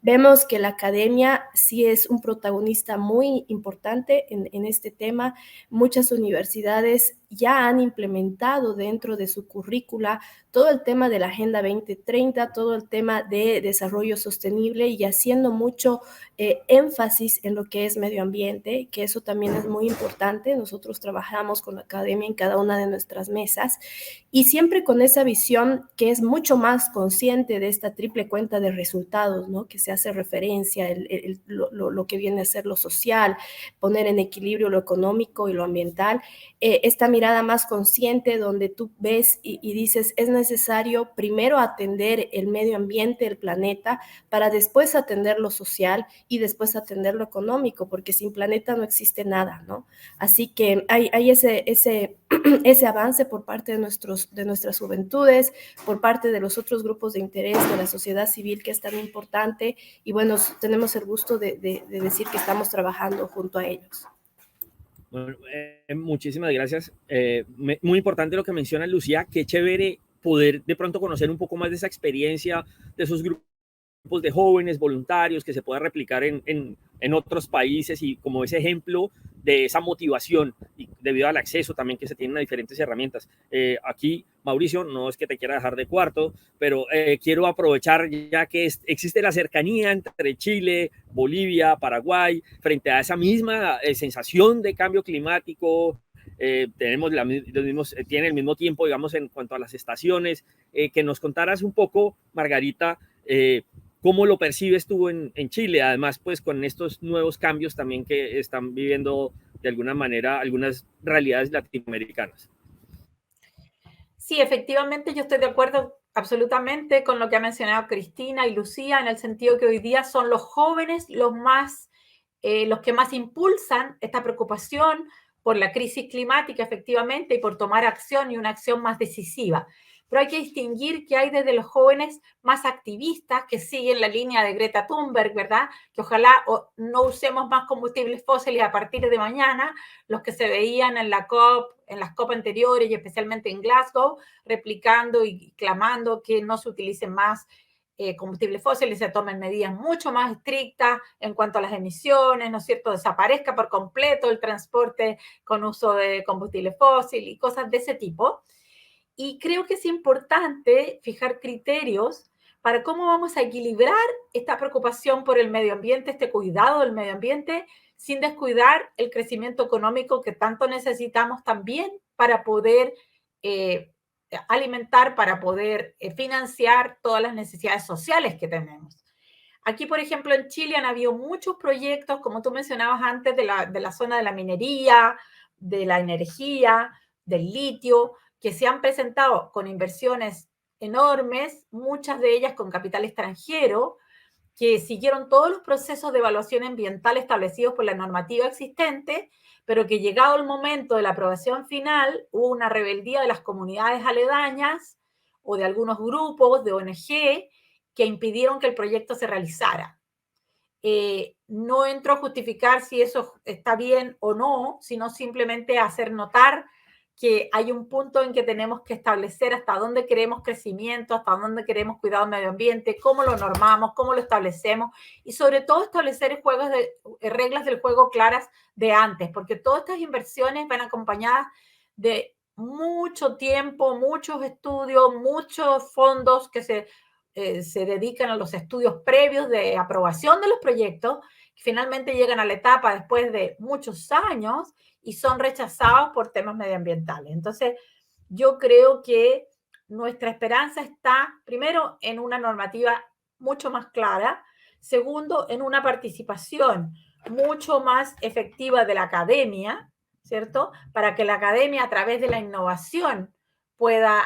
Vemos que la academia sí es un protagonista muy importante en este tema. Muchas universidades ya han implementado dentro de su currícula todo el tema de la Agenda 2030, todo el tema de desarrollo sostenible y haciendo mucho énfasis en lo que es medio ambiente, que eso también es muy importante. Nosotros trabajamos con la academia en cada una de nuestras mesas y siempre con esa visión que es mucho más consciente de esta triple cuenta de resultados, ¿no? Que se hace referencia, lo que viene a ser lo social, poner en equilibrio lo económico y lo ambiental, esta mirada más consciente donde tú ves y dices, es necesario primero atender el medio ambiente, el planeta, para después atender lo social y después atender lo económico, porque sin planeta no existe nada, ¿no? Así que hay ese avance por parte de nuestras juventudes, por parte de los otros grupos de interés de la sociedad civil, que es tan importante, y bueno, tenemos el gusto de decir que estamos trabajando junto a ellos. Bueno, muchísimas gracias. Muy importante lo que menciona Lucía, qué chévere poder de pronto conocer un poco más de esa experiencia, de esos grupos de jóvenes voluntarios que se pueda replicar en otros países y como ese ejemplo de esa motivación y debido al acceso también que se tienen a diferentes herramientas. Aquí, Mauricio, no es que te quiera dejar de cuarto, pero quiero aprovechar ya que existe la cercanía entre Chile, Bolivia, Paraguay, frente a esa misma sensación de cambio climático. Tenemos tiene el mismo tiempo, digamos, en cuanto a las estaciones. Que nos contaras un poco, Margarita, ¿cómo lo percibes tú en Chile? Además, pues con estos nuevos cambios también que están viviendo de alguna manera algunas realidades latinoamericanas. Sí, efectivamente, yo estoy de acuerdo absolutamente con lo que ha mencionado Cristina y Lucía, en el sentido que hoy día son los jóvenes los que más impulsan esta preocupación por la crisis climática, efectivamente, y por tomar acción y una acción más decisiva. Pero hay que distinguir que hay desde los jóvenes más activistas que siguen la línea de Greta Thunberg, ¿verdad? Que ojalá no usemos más combustibles fósiles a partir de mañana, los que se veían en las COP anteriores y especialmente en Glasgow, replicando y clamando que no se utilicen más combustibles fósiles, se tomen medidas mucho más estrictas en cuanto a las emisiones, ¿no es cierto? Desaparezca por completo el transporte con uso de combustible fósil y cosas de ese tipo. Y creo que es importante fijar criterios para cómo vamos a equilibrar esta preocupación por el medio ambiente, este cuidado del medio ambiente, sin descuidar el crecimiento económico que tanto necesitamos también para poder alimentar, para poder financiar todas las necesidades sociales que tenemos. Aquí, por ejemplo, en Chile han habido muchos proyectos, como tú mencionabas antes, de la zona de la minería, de la energía, del litio, que se han presentado con inversiones enormes, muchas de ellas con capital extranjero, que siguieron todos los procesos de evaluación ambiental establecidos por la normativa existente, pero que llegado el momento de la aprobación final, hubo una rebeldía de las comunidades aledañas o de algunos grupos de ONG que impidieron que el proyecto se realizara. No entro a justificar si eso está bien o no, sino simplemente a hacer notar que hay un punto en que tenemos que establecer hasta dónde queremos crecimiento, hasta dónde queremos cuidado del medio ambiente, cómo lo normamos, cómo lo establecemos y sobre todo establecer reglas del juego claras de antes, porque todas estas inversiones van acompañadas de mucho tiempo, muchos estudios, muchos fondos que se dedican a los estudios previos de aprobación de los proyectos, que finalmente llegan a la etapa después de muchos años y son rechazados por temas medioambientales. Entonces, yo creo que nuestra esperanza está, primero, en una normativa mucho más clara, segundo, en una participación mucho más efectiva de la academia, ¿cierto? Para que la academia, a través de la innovación, pueda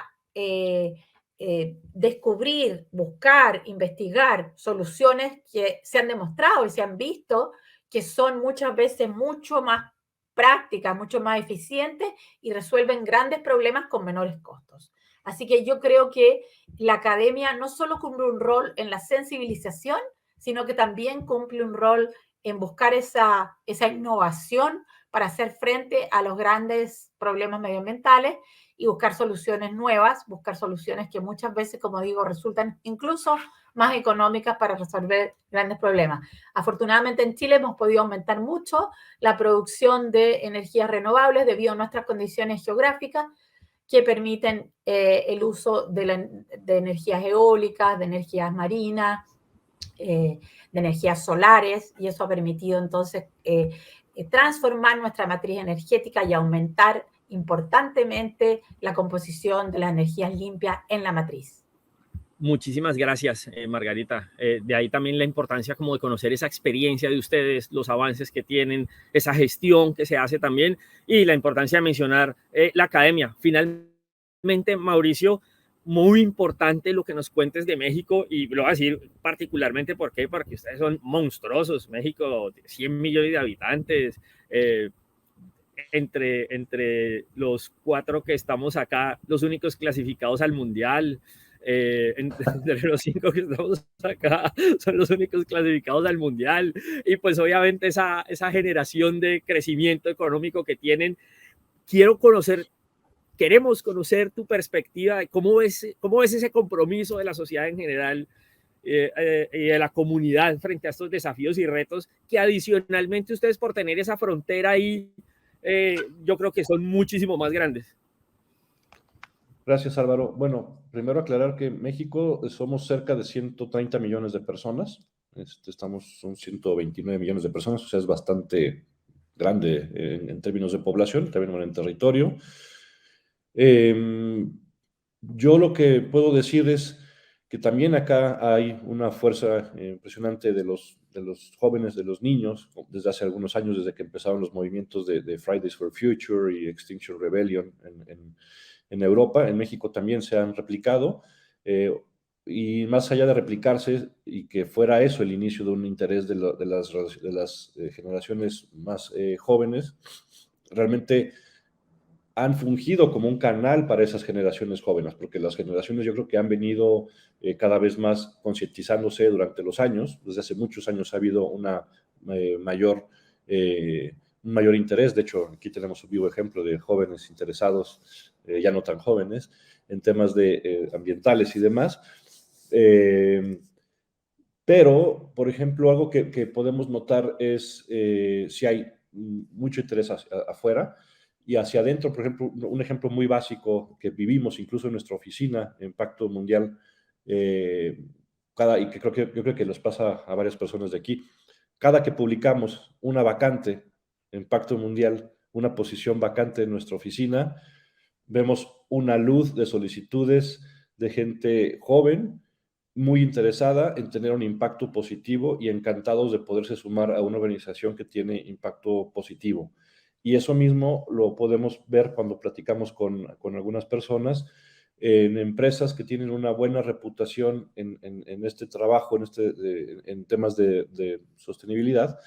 descubrir, buscar, investigar soluciones que se han demostrado y se han visto que son muchas veces mucho más prácticas, mucho más eficientes y resuelven grandes problemas con menores costos. Así que yo creo que la academia no solo cumple un rol en la sensibilización, sino que también cumple un rol en buscar esa innovación para hacer frente a los grandes problemas medioambientales y buscar soluciones nuevas, buscar soluciones que muchas veces, como digo, resultan incluso más económicas para resolver grandes problemas. Afortunadamente en Chile hemos podido aumentar mucho la producción de energías renovables debido a nuestras condiciones geográficas que permiten el uso de energías eólicas, de energías marinas, de energías solares, y eso ha permitido entonces transformar nuestra matriz energética y aumentar importantemente la composición de las energías limpias en la matriz. Muchísimas gracias, Margarita. De ahí también la importancia como de conocer esa experiencia de ustedes, los avances que tienen, esa gestión que se hace también y la importancia de mencionar la academia. Finalmente, Mauricio, muy importante lo que nos cuentes de México y lo voy a decir particularmente porque ustedes son monstruosos. México, 100 millones de habitantes. Entre los 4 que estamos acá, los únicos clasificados al mundial. Entre los 5 que estamos acá son los únicos clasificados al mundial y pues obviamente esa generación de crecimiento económico que tienen. Queremos conocer tu perspectiva de cómo ves ese compromiso de la sociedad en general y de la comunidad frente a estos desafíos y retos que adicionalmente ustedes por tener esa frontera ahí yo creo que son muchísimo más grandes. Gracias, Álvaro. Bueno, primero aclarar que en México somos cerca de 130 millones de personas. Son 129 millones de personas, o sea, es bastante grande en términos de población, también en territorio. Yo lo que puedo decir es que también acá hay una fuerza impresionante de los jóvenes, de los niños, desde hace algunos años, desde que empezaron los movimientos de Fridays for Future y Extinction Rebellion en Europa. En México también se han replicado, y más allá de replicarse y que fuera eso el inicio de un interés de las generaciones más jóvenes, realmente han fungido como un canal para esas generaciones jóvenes, porque las generaciones yo creo que han venido cada vez más concientizándose durante los años. Desde hace muchos años ha habido un mayor interés. De hecho, aquí tenemos un vivo ejemplo de jóvenes interesados, ya no tan jóvenes, en temas ambientales y demás. Pero, por ejemplo, algo que podemos notar es si hay mucho interés afuera, y hacia adentro, por ejemplo, un ejemplo muy básico que vivimos incluso en nuestra oficina en Pacto Mundial, y que yo creo que les pasa a varias personas de aquí, cada que publicamos una vacante en Pacto Mundial, una posición vacante en nuestra oficina, vemos una luz de solicitudes de gente joven, muy interesada en tener un impacto positivo y encantados de poderse sumar a una organización que tiene impacto positivo. Y eso mismo lo podemos ver cuando platicamos con algunas personas en empresas que tienen una buena reputación en este trabajo, en temas de sostenibilidad.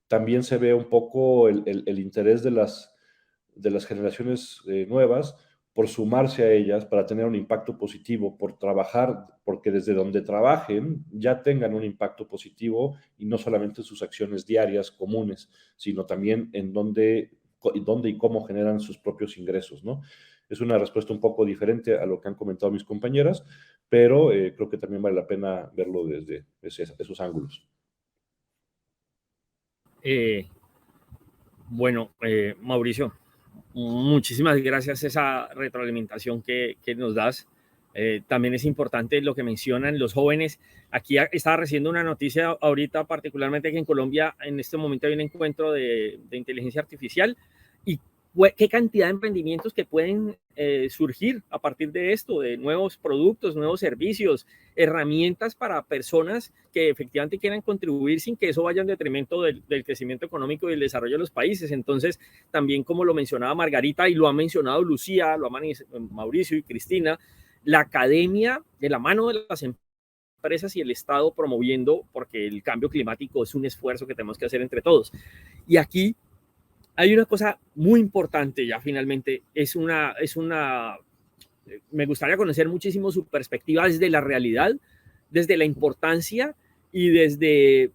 También se ve un poco el interés de las generaciones nuevas por sumarse a ellas, para tener un impacto positivo, por trabajar, porque desde donde trabajen ya tengan un impacto positivo y no solamente en sus acciones diarias comunes, sino también en dónde y cómo generan sus propios ingresos, ¿no? Es una respuesta un poco diferente a lo que han comentado mis compañeras, pero creo que también vale la pena verlo desde esos ángulos. Bueno, Mauricio, muchísimas gracias esa retroalimentación que nos das. También es importante lo que mencionan los jóvenes. Aquí estaba recibiendo una noticia ahorita, particularmente que en Colombia en este momento hay un encuentro de inteligencia artificial y qué cantidad de emprendimientos que pueden surgir a partir de esto, de nuevos productos, nuevos servicios, herramientas para personas que efectivamente quieran contribuir sin que eso vaya en detrimento del crecimiento económico y el desarrollo de los países. Entonces, también como lo mencionaba Margarita y lo ha mencionado Lucía, lo ha Mauricio y Cristina, la academia de la mano de las empresas y el Estado promoviendo, porque el cambio climático es un esfuerzo que tenemos que hacer entre todos. Y aquí hay una cosa muy importante ya finalmente, me gustaría conocer muchísimo su perspectiva desde la realidad, desde la importancia y desde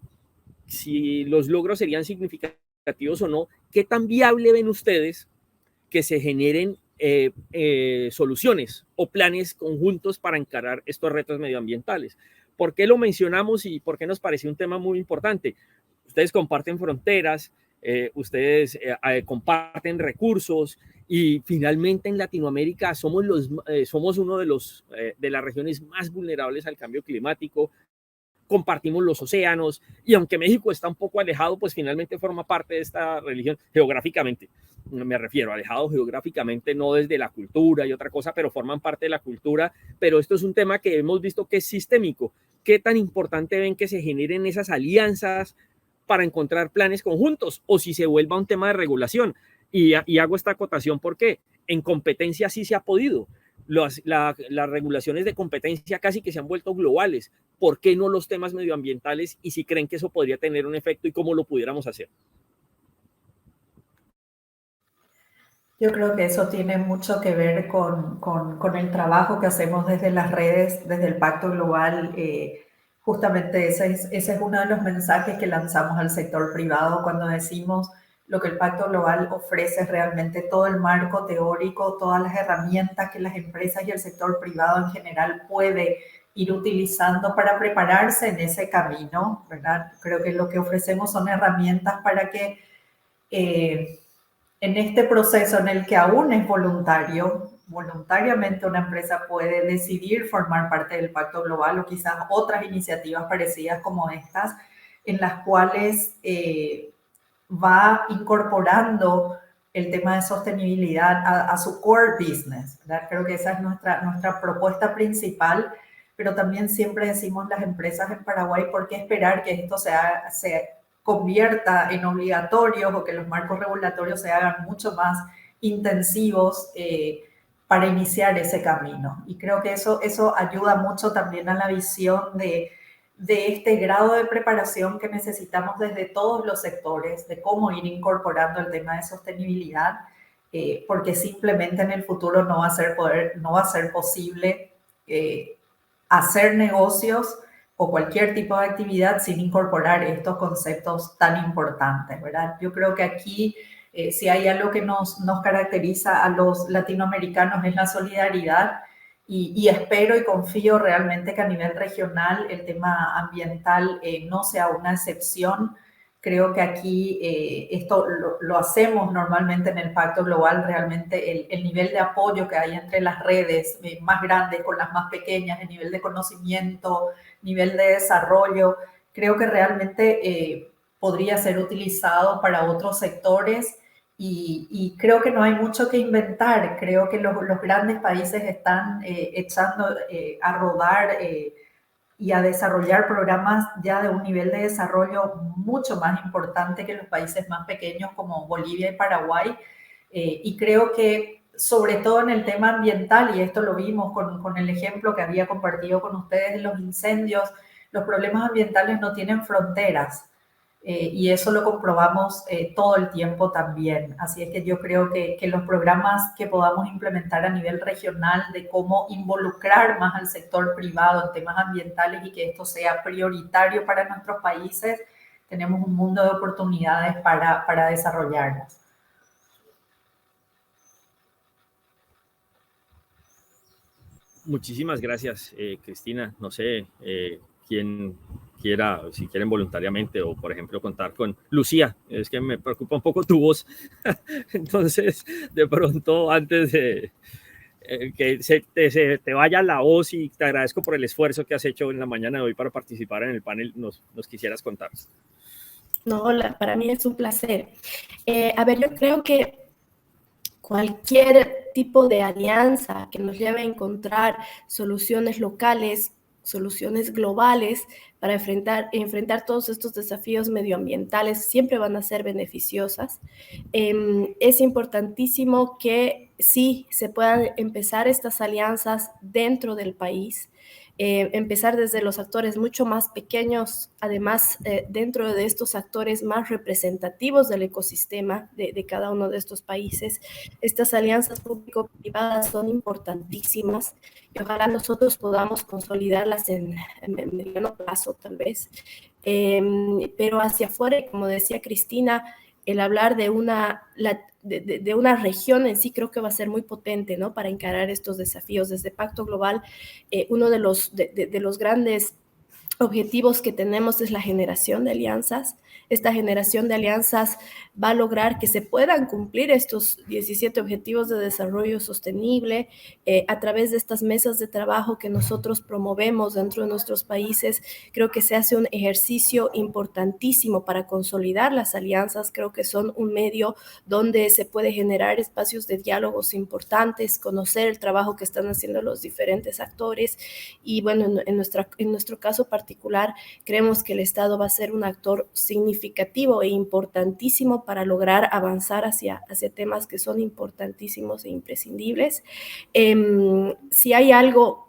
si los logros serían significativos o no, qué tan viable ven ustedes que se generen soluciones o planes conjuntos para encarar estos retos medioambientales. ¿Por qué lo mencionamos y por qué nos pareció un tema muy importante? Ustedes comparten fronteras, ustedes comparten recursos y finalmente en Latinoamérica somos uno de las regiones más vulnerables al cambio climático, compartimos los océanos y aunque México está un poco alejado, pues finalmente forma parte de esta religión geográficamente, me refiero, alejado geográficamente, no desde la cultura y otra cosa, pero forman parte de la cultura, pero esto es un tema que hemos visto que es sistémico. ¿Qué tan importante ven que se generen esas alianzas para encontrar planes conjuntos o si se vuelva un tema de regulación? Y hago esta acotación porque en competencia sí se ha podido. Las regulaciones de competencia casi que se han vuelto globales. ¿Por qué no los temas medioambientales? Y si creen que eso podría tener un efecto y cómo lo pudiéramos hacer. Yo creo que eso tiene mucho que ver con el trabajo que hacemos desde las redes, desde el Pacto Global. Justamente ese es uno de los mensajes que lanzamos al sector privado cuando decimos lo que el Pacto Global ofrece es realmente todo el marco teórico, todas las herramientas que las empresas y el sector privado en general puede ir utilizando para prepararse en ese camino, ¿verdad? Creo que lo que ofrecemos son herramientas para que en este proceso en el que aún es voluntariamente una empresa puede decidir formar parte del Pacto Global o quizás otras iniciativas parecidas como estas, en las cuales va incorporando el tema de sostenibilidad a su core business, ¿verdad? Creo que esa es nuestra propuesta principal, pero también siempre decimos las empresas en Paraguay, ¿por qué esperar que esto se convierta en obligatorios o que los marcos regulatorios se hagan mucho más intensivos para iniciar ese camino? Y creo que eso ayuda mucho también a la visión de este grado de preparación que necesitamos desde todos los sectores, de cómo ir incorporando el tema de sostenibilidad, porque simplemente en el futuro no va a ser posible hacer negocios o cualquier tipo de actividad sin incorporar estos conceptos tan importantes, ¿verdad? Yo creo que aquí, si hay algo que nos caracteriza a los latinoamericanos es la solidaridad, y espero y confío realmente que a nivel regional el tema ambiental no sea una excepción. Creo que aquí esto lo hacemos normalmente en el Pacto Global, realmente el nivel de apoyo que hay entre las redes más grandes con las más pequeñas, el nivel de conocimiento, nivel de desarrollo, creo que realmente podría ser utilizado para otros sectores y creo que no hay mucho que inventar. Creo que los grandes países están echando a rodar y a desarrollar programas ya de un nivel de desarrollo mucho más importante que los países más pequeños como Bolivia y Paraguay. Y creo que sobre todo en el tema ambiental, y esto lo vimos con el ejemplo que había compartido con ustedes de los incendios, los problemas ambientales no tienen fronteras. Y eso lo comprobamos todo el tiempo también. Así es que yo creo que los programas que podamos implementar a nivel regional de cómo involucrar más al sector privado en temas ambientales y que esto sea prioritario para nuestros países, tenemos un mundo de oportunidades para desarrollarlas. Muchísimas gracias, Cristina. No sé quién quiera, si quieren voluntariamente o, por ejemplo, contar con Lucía. Es que me preocupa un poco tu voz. Entonces, de pronto, antes de que se te vaya la voz, y te agradezco por el esfuerzo que has hecho en la mañana de hoy para participar en el panel, nos quisieras contar. No, para mí es un placer. A ver, yo creo que cualquier tipo de alianza que nos lleve a encontrar soluciones locales, soluciones globales para enfrentar todos estos desafíos medioambientales siempre van a ser beneficiosas. Es importantísimo que sí se puedan empezar estas alianzas dentro del país. Empezar desde los actores mucho más pequeños, además dentro de estos actores más representativos del ecosistema de cada uno de estos países. Estas alianzas público-privadas son importantísimas y ojalá nosotros podamos consolidarlas en mediano plazo tal vez. Pero hacia afuera, como decía Cristina, el hablar de una región en sí creo que va a ser muy potente, ¿no? Para encarar estos desafíos. Desde Pacto Global, uno de los grandes objetivos que tenemos es la generación de alianzas. Esta generación de alianzas va a lograr que se puedan cumplir estos 17 objetivos de desarrollo sostenible a través de estas mesas de trabajo que nosotros promovemos dentro de nuestros países. Creo que se hace un ejercicio importantísimo para consolidar las alianzas. Creo que son un medio donde se puede generar espacios de diálogos importantes, conocer el trabajo que están haciendo los diferentes actores y bueno, en nuestro caso particular, creemos que el Estado va a ser un actor significativo e importantísimo para lograr avanzar hacia temas que son importantísimos e imprescindibles. Si hay algo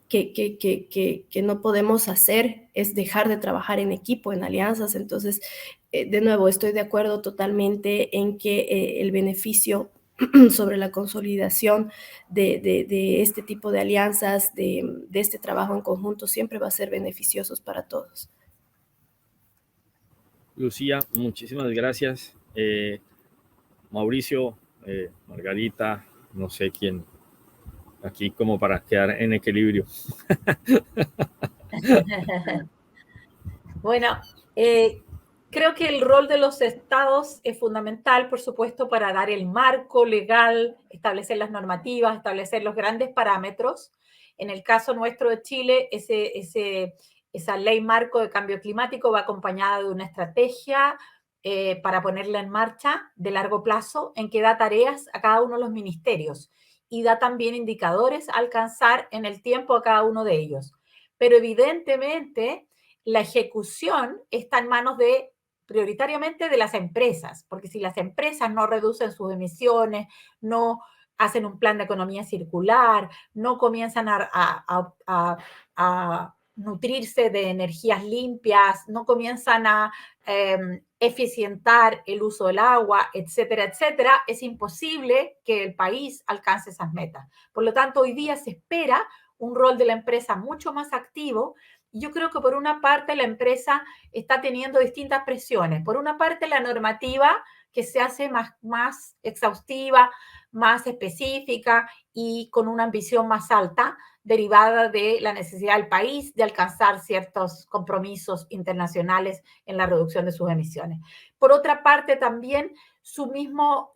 que no podemos hacer es dejar de trabajar en equipo, en alianzas. Entonces, de nuevo, estoy de acuerdo totalmente en que el beneficio sobre la consolidación de este tipo de alianzas, de este trabajo en conjunto, siempre va a ser beneficiosos para todos. Lucía, muchísimas gracias. Mauricio, Margarita, no sé quién, aquí como para quedar en equilibrio. Bueno, creo que el rol de los estados es fundamental, por supuesto, para dar el marco legal, establecer las normativas, establecer los grandes parámetros. En el caso nuestro de Chile, esa ley marco de cambio climático va acompañada de una estrategia para ponerla en marcha de largo plazo, en que da tareas a cada uno de los ministerios y da también indicadores a alcanzar en el tiempo a cada uno de ellos. Pero evidentemente la ejecución está en manos prioritariamente de las empresas, porque si las empresas no reducen sus emisiones, no hacen un plan de economía circular, no comienzan a nutrirse de energías limpias, no comienzan a eficientar el uso del agua, etcétera, etcétera, es imposible que el país alcance esas metas. Por lo tanto, hoy día se espera un rol de la empresa mucho más activo. Yo creo que por una parte la empresa está teniendo distintas presiones. Por una parte, la normativa que se hace más exhaustiva, más específica y con una ambición más alta, derivada de la necesidad del país de alcanzar ciertos compromisos internacionales en la reducción de sus emisiones. Por otra parte, también sus mismos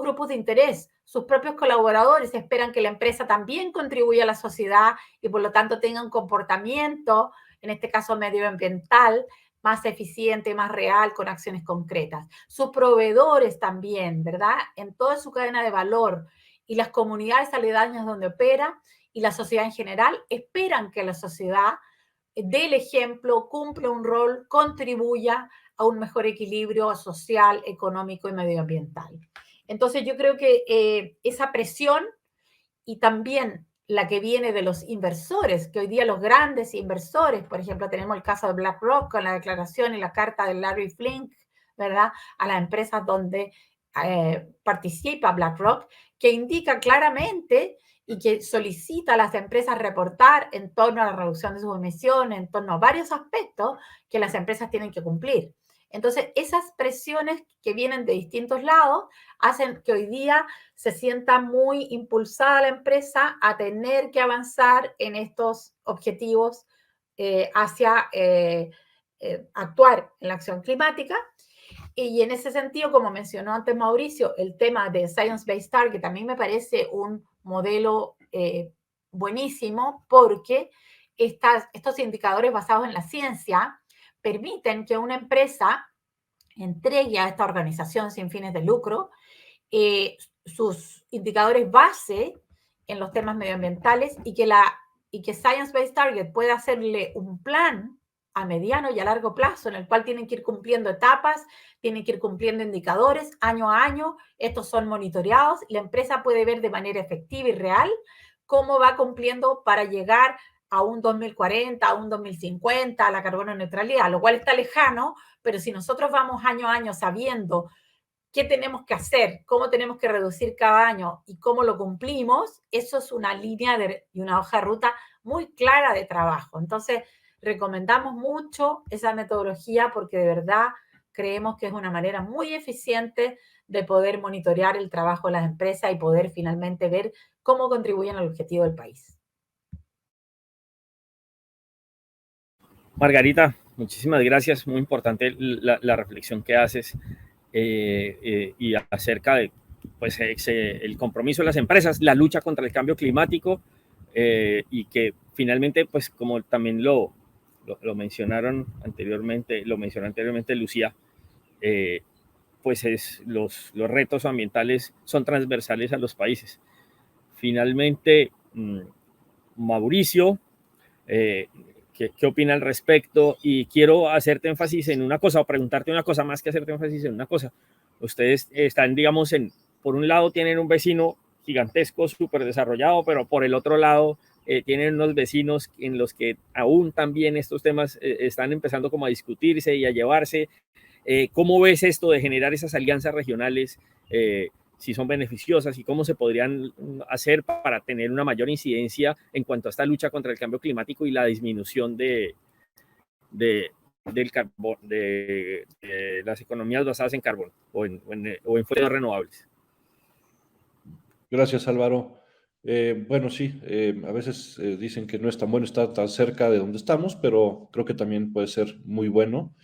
grupos de interés, sus propios colaboradores esperan que la empresa también contribuya a la sociedad y por lo tanto tenga un comportamiento, en este caso medioambiental, más eficiente, más real, con acciones concretas. Sus proveedores también, ¿verdad? En toda su cadena de valor y las comunidades aledañas donde opera y la sociedad en general esperan que la sociedad dé el ejemplo, cumpla un rol, contribuya a un mejor equilibrio social, económico y medioambiental. Entonces yo creo que esa presión y también la que viene de los inversores, que hoy día los grandes inversores, por ejemplo, tenemos el caso de BlackRock con la declaración y la carta de Larry Fink, ¿verdad?, a las empresas donde participa BlackRock, que indica claramente y que solicita a las empresas reportar en torno a la reducción de sus emisiones, en torno a varios aspectos que las empresas tienen que cumplir. Entonces, esas presiones que vienen de distintos lados hacen que hoy día se sienta muy impulsada la empresa a tener que avanzar en estos objetivos hacia actuar en la acción climática. Y en ese sentido, como mencionó antes Mauricio, el tema de Science Based Target también me parece un modelo buenísimo porque estos indicadores basados en la ciencia permiten que una empresa entregue a esta organización sin fines de lucro sus indicadores base en los temas medioambientales y que Science Based Target pueda hacerle un plan a mediano y a largo plazo en el cual tienen que ir cumpliendo etapas, tienen que ir cumpliendo indicadores año a año, estos son monitoreados, la empresa puede ver de manera efectiva y real cómo va cumpliendo para llegar a un 2040, a un 2050, a la carbono neutralidad, lo cual está lejano, pero si nosotros vamos año a año sabiendo qué tenemos que hacer, cómo tenemos que reducir cada año y cómo lo cumplimos, eso es una línea y una hoja de ruta muy clara de trabajo. Entonces, recomendamos mucho esa metodología porque de verdad creemos que es una manera muy eficiente de poder monitorear el trabajo de las empresas y poder finalmente ver cómo contribuyen al objetivo del país. Margarita, muchísimas gracias. Muy importante la reflexión que haces y acerca de pues, el compromiso de las empresas, la lucha contra el cambio climático y que finalmente, pues como también lo mencionaron anteriormente, lo mencionó anteriormente Lucía, pues los retos ambientales son transversales a los países. Finalmente, Mauricio, ¿qué opina al respecto? Y quiero hacerte énfasis en una cosa, o preguntarte una cosa más que hacerte énfasis en una cosa. Ustedes están, digamos, por un lado tienen un vecino gigantesco, súper desarrollado, pero por el otro lado tienen unos vecinos en los que aún también estos temas están empezando como a discutirse y a llevarse. ¿Cómo ves esto de generar esas alianzas regionales? Si son beneficiosas y cómo se podrían hacer para tener una mayor incidencia en cuanto a esta lucha contra el cambio climático y la disminución de las economías basadas en carbón o en fuentes renovables. Gracias, Álvaro. Bueno, sí, a veces dicen que no es tan bueno estar tan cerca de donde estamos, pero creo que también puede ser muy bueno.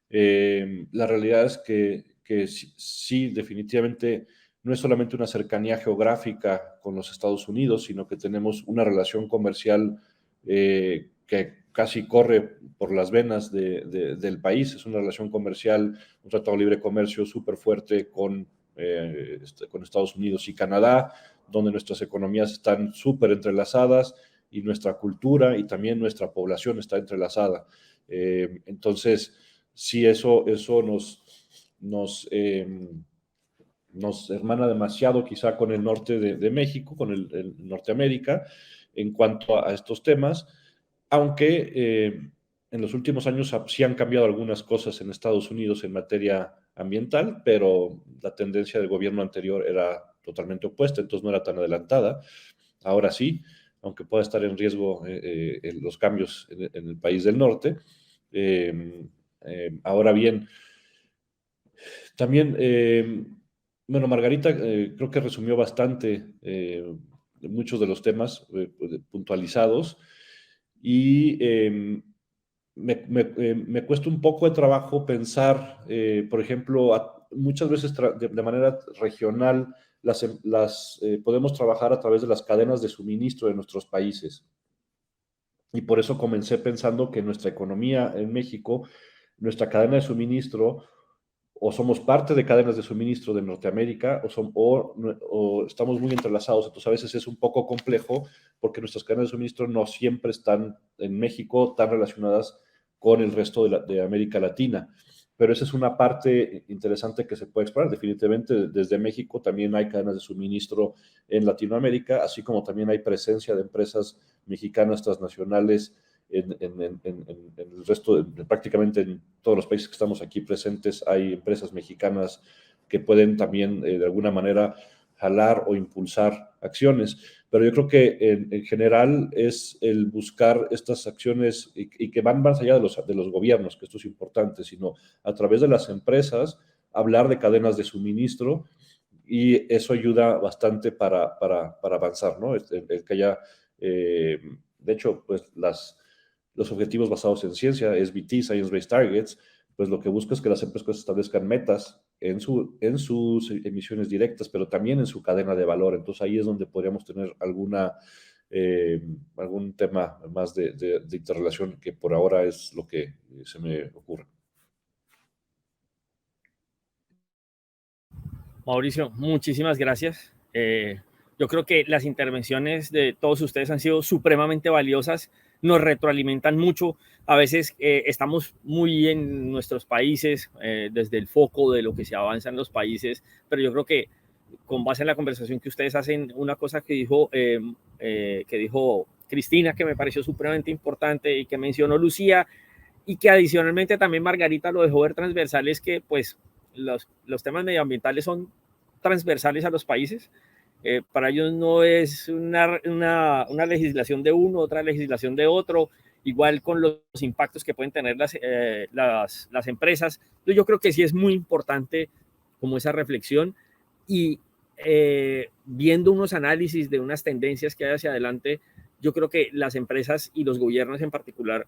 La realidad es que sí, definitivamente no es solamente una cercanía geográfica con los Estados Unidos, sino que tenemos una relación comercial que casi corre por las venas del país. Es una relación comercial, un tratado de libre comercio súper fuerte con Estados Unidos y Canadá, donde nuestras economías están súper entrelazadas y nuestra cultura y también nuestra población está entrelazada. Entonces, sí, eso nos hermana demasiado quizá con el norte de México, con el Norteamérica, en cuanto a estos temas, aunque en los últimos años sí han cambiado algunas cosas en Estados Unidos en materia ambiental, pero la tendencia del gobierno anterior era totalmente opuesta, entonces no era tan adelantada. Ahora sí, aunque pueda estar en riesgo los cambios en el país del norte. Ahora bien, También, bueno, Margarita creo que resumió bastante muchos de los temas puntualizados y me cuesta un poco de trabajo pensar, por ejemplo, muchas veces de manera regional podemos trabajar a través de las cadenas de suministro de nuestros países. Y por eso comencé pensando que nuestra economía en México, nuestra cadena de suministro, o somos parte de cadenas de suministro de Norteamérica o estamos muy entrelazados. Entonces a veces es un poco complejo porque nuestras cadenas de suministro no siempre están en México tan relacionadas con el resto de América Latina. Pero esa es una parte interesante que se puede explorar. Definitivamente desde México también hay cadenas de suministro en Latinoamérica, así como también hay presencia de empresas mexicanas transnacionales en el resto, prácticamente en todos los países que estamos aquí presentes, hay empresas mexicanas que pueden también de alguna manera jalar o impulsar acciones. Pero yo creo que en general es el buscar estas acciones y que van más allá de los gobiernos, que esto es importante, sino a través de las empresas, hablar de cadenas de suministro, y eso ayuda bastante para avanzar, ¿no? El que haya, de hecho, pues los objetivos basados en ciencia, SBT, Science Based Targets, pues lo que busca es que las empresas establezcan metas en sus emisiones directas, pero también en su cadena de valor. Entonces ahí es donde podríamos tener algún tema más de interrelación, que por ahora es lo que se me ocurre. Mauricio, muchísimas gracias. Yo creo que las intervenciones de todos ustedes han sido supremamente valiosas, nos retroalimentan mucho. A veces estamos muy en nuestros países, desde el foco de lo que se avanza en los países, pero yo creo que con base en la conversación que ustedes hacen, una cosa que dijo Cristina, que me pareció supremamente importante y que mencionó Lucía, y que adicionalmente también Margarita lo dejó ver transversal, es que pues los temas medioambientales son transversales a los países. Para ellos no es una legislación de uno, otra legislación de otro, igual con los impactos que pueden tener las empresas. Entonces yo creo que sí es muy importante como esa reflexión, y viendo unos análisis de unas tendencias que hay hacia adelante, yo creo que las empresas y los gobiernos en particular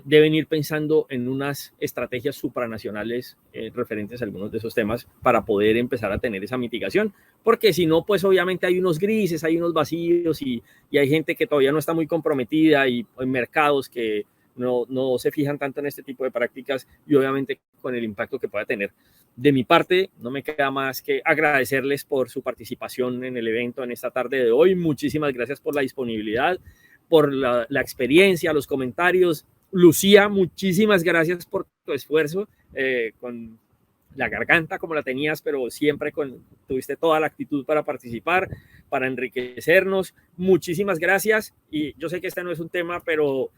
deben ir pensando en unas estrategias supranacionales referentes a algunos de esos temas para poder empezar a tener esa mitigación, porque si no, pues obviamente hay unos grises, hay unos vacíos y hay gente que todavía no está muy comprometida, y hay mercados que no se fijan tanto en este tipo de prácticas, y obviamente con el impacto que pueda tener. De mi parte, no me queda más que agradecerles por su participación en el evento en esta tarde de hoy. Muchísimas gracias por la disponibilidad, por la experiencia, los comentarios. Lucía, muchísimas gracias por tu esfuerzo, con la garganta como la tenías, pero siempre tuviste toda la actitud para participar, para enriquecernos. Muchísimas gracias, y yo sé que este no es un tema, pero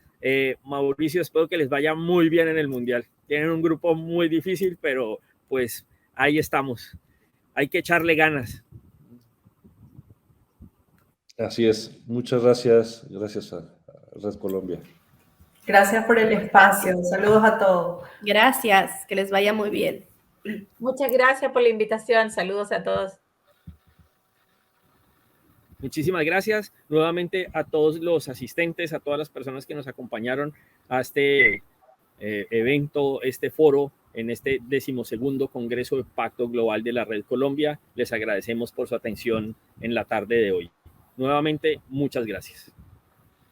Mauricio, espero que les vaya muy bien en el Mundial. Tienen un grupo muy difícil, pero pues ahí estamos. Hay que echarle ganas. Así es. Muchas gracias. Gracias a Red Colombia. Gracias por el espacio. Saludos a todos. Gracias, que les vaya muy bien. Muchas gracias por la invitación. Saludos a todos. Muchísimas gracias nuevamente a todos los asistentes, a todas las personas que nos acompañaron a este evento, este foro, en este 12º Congreso de Pacto Global de la Red Colombia. Les agradecemos por su atención en la tarde de hoy. Nuevamente, muchas gracias.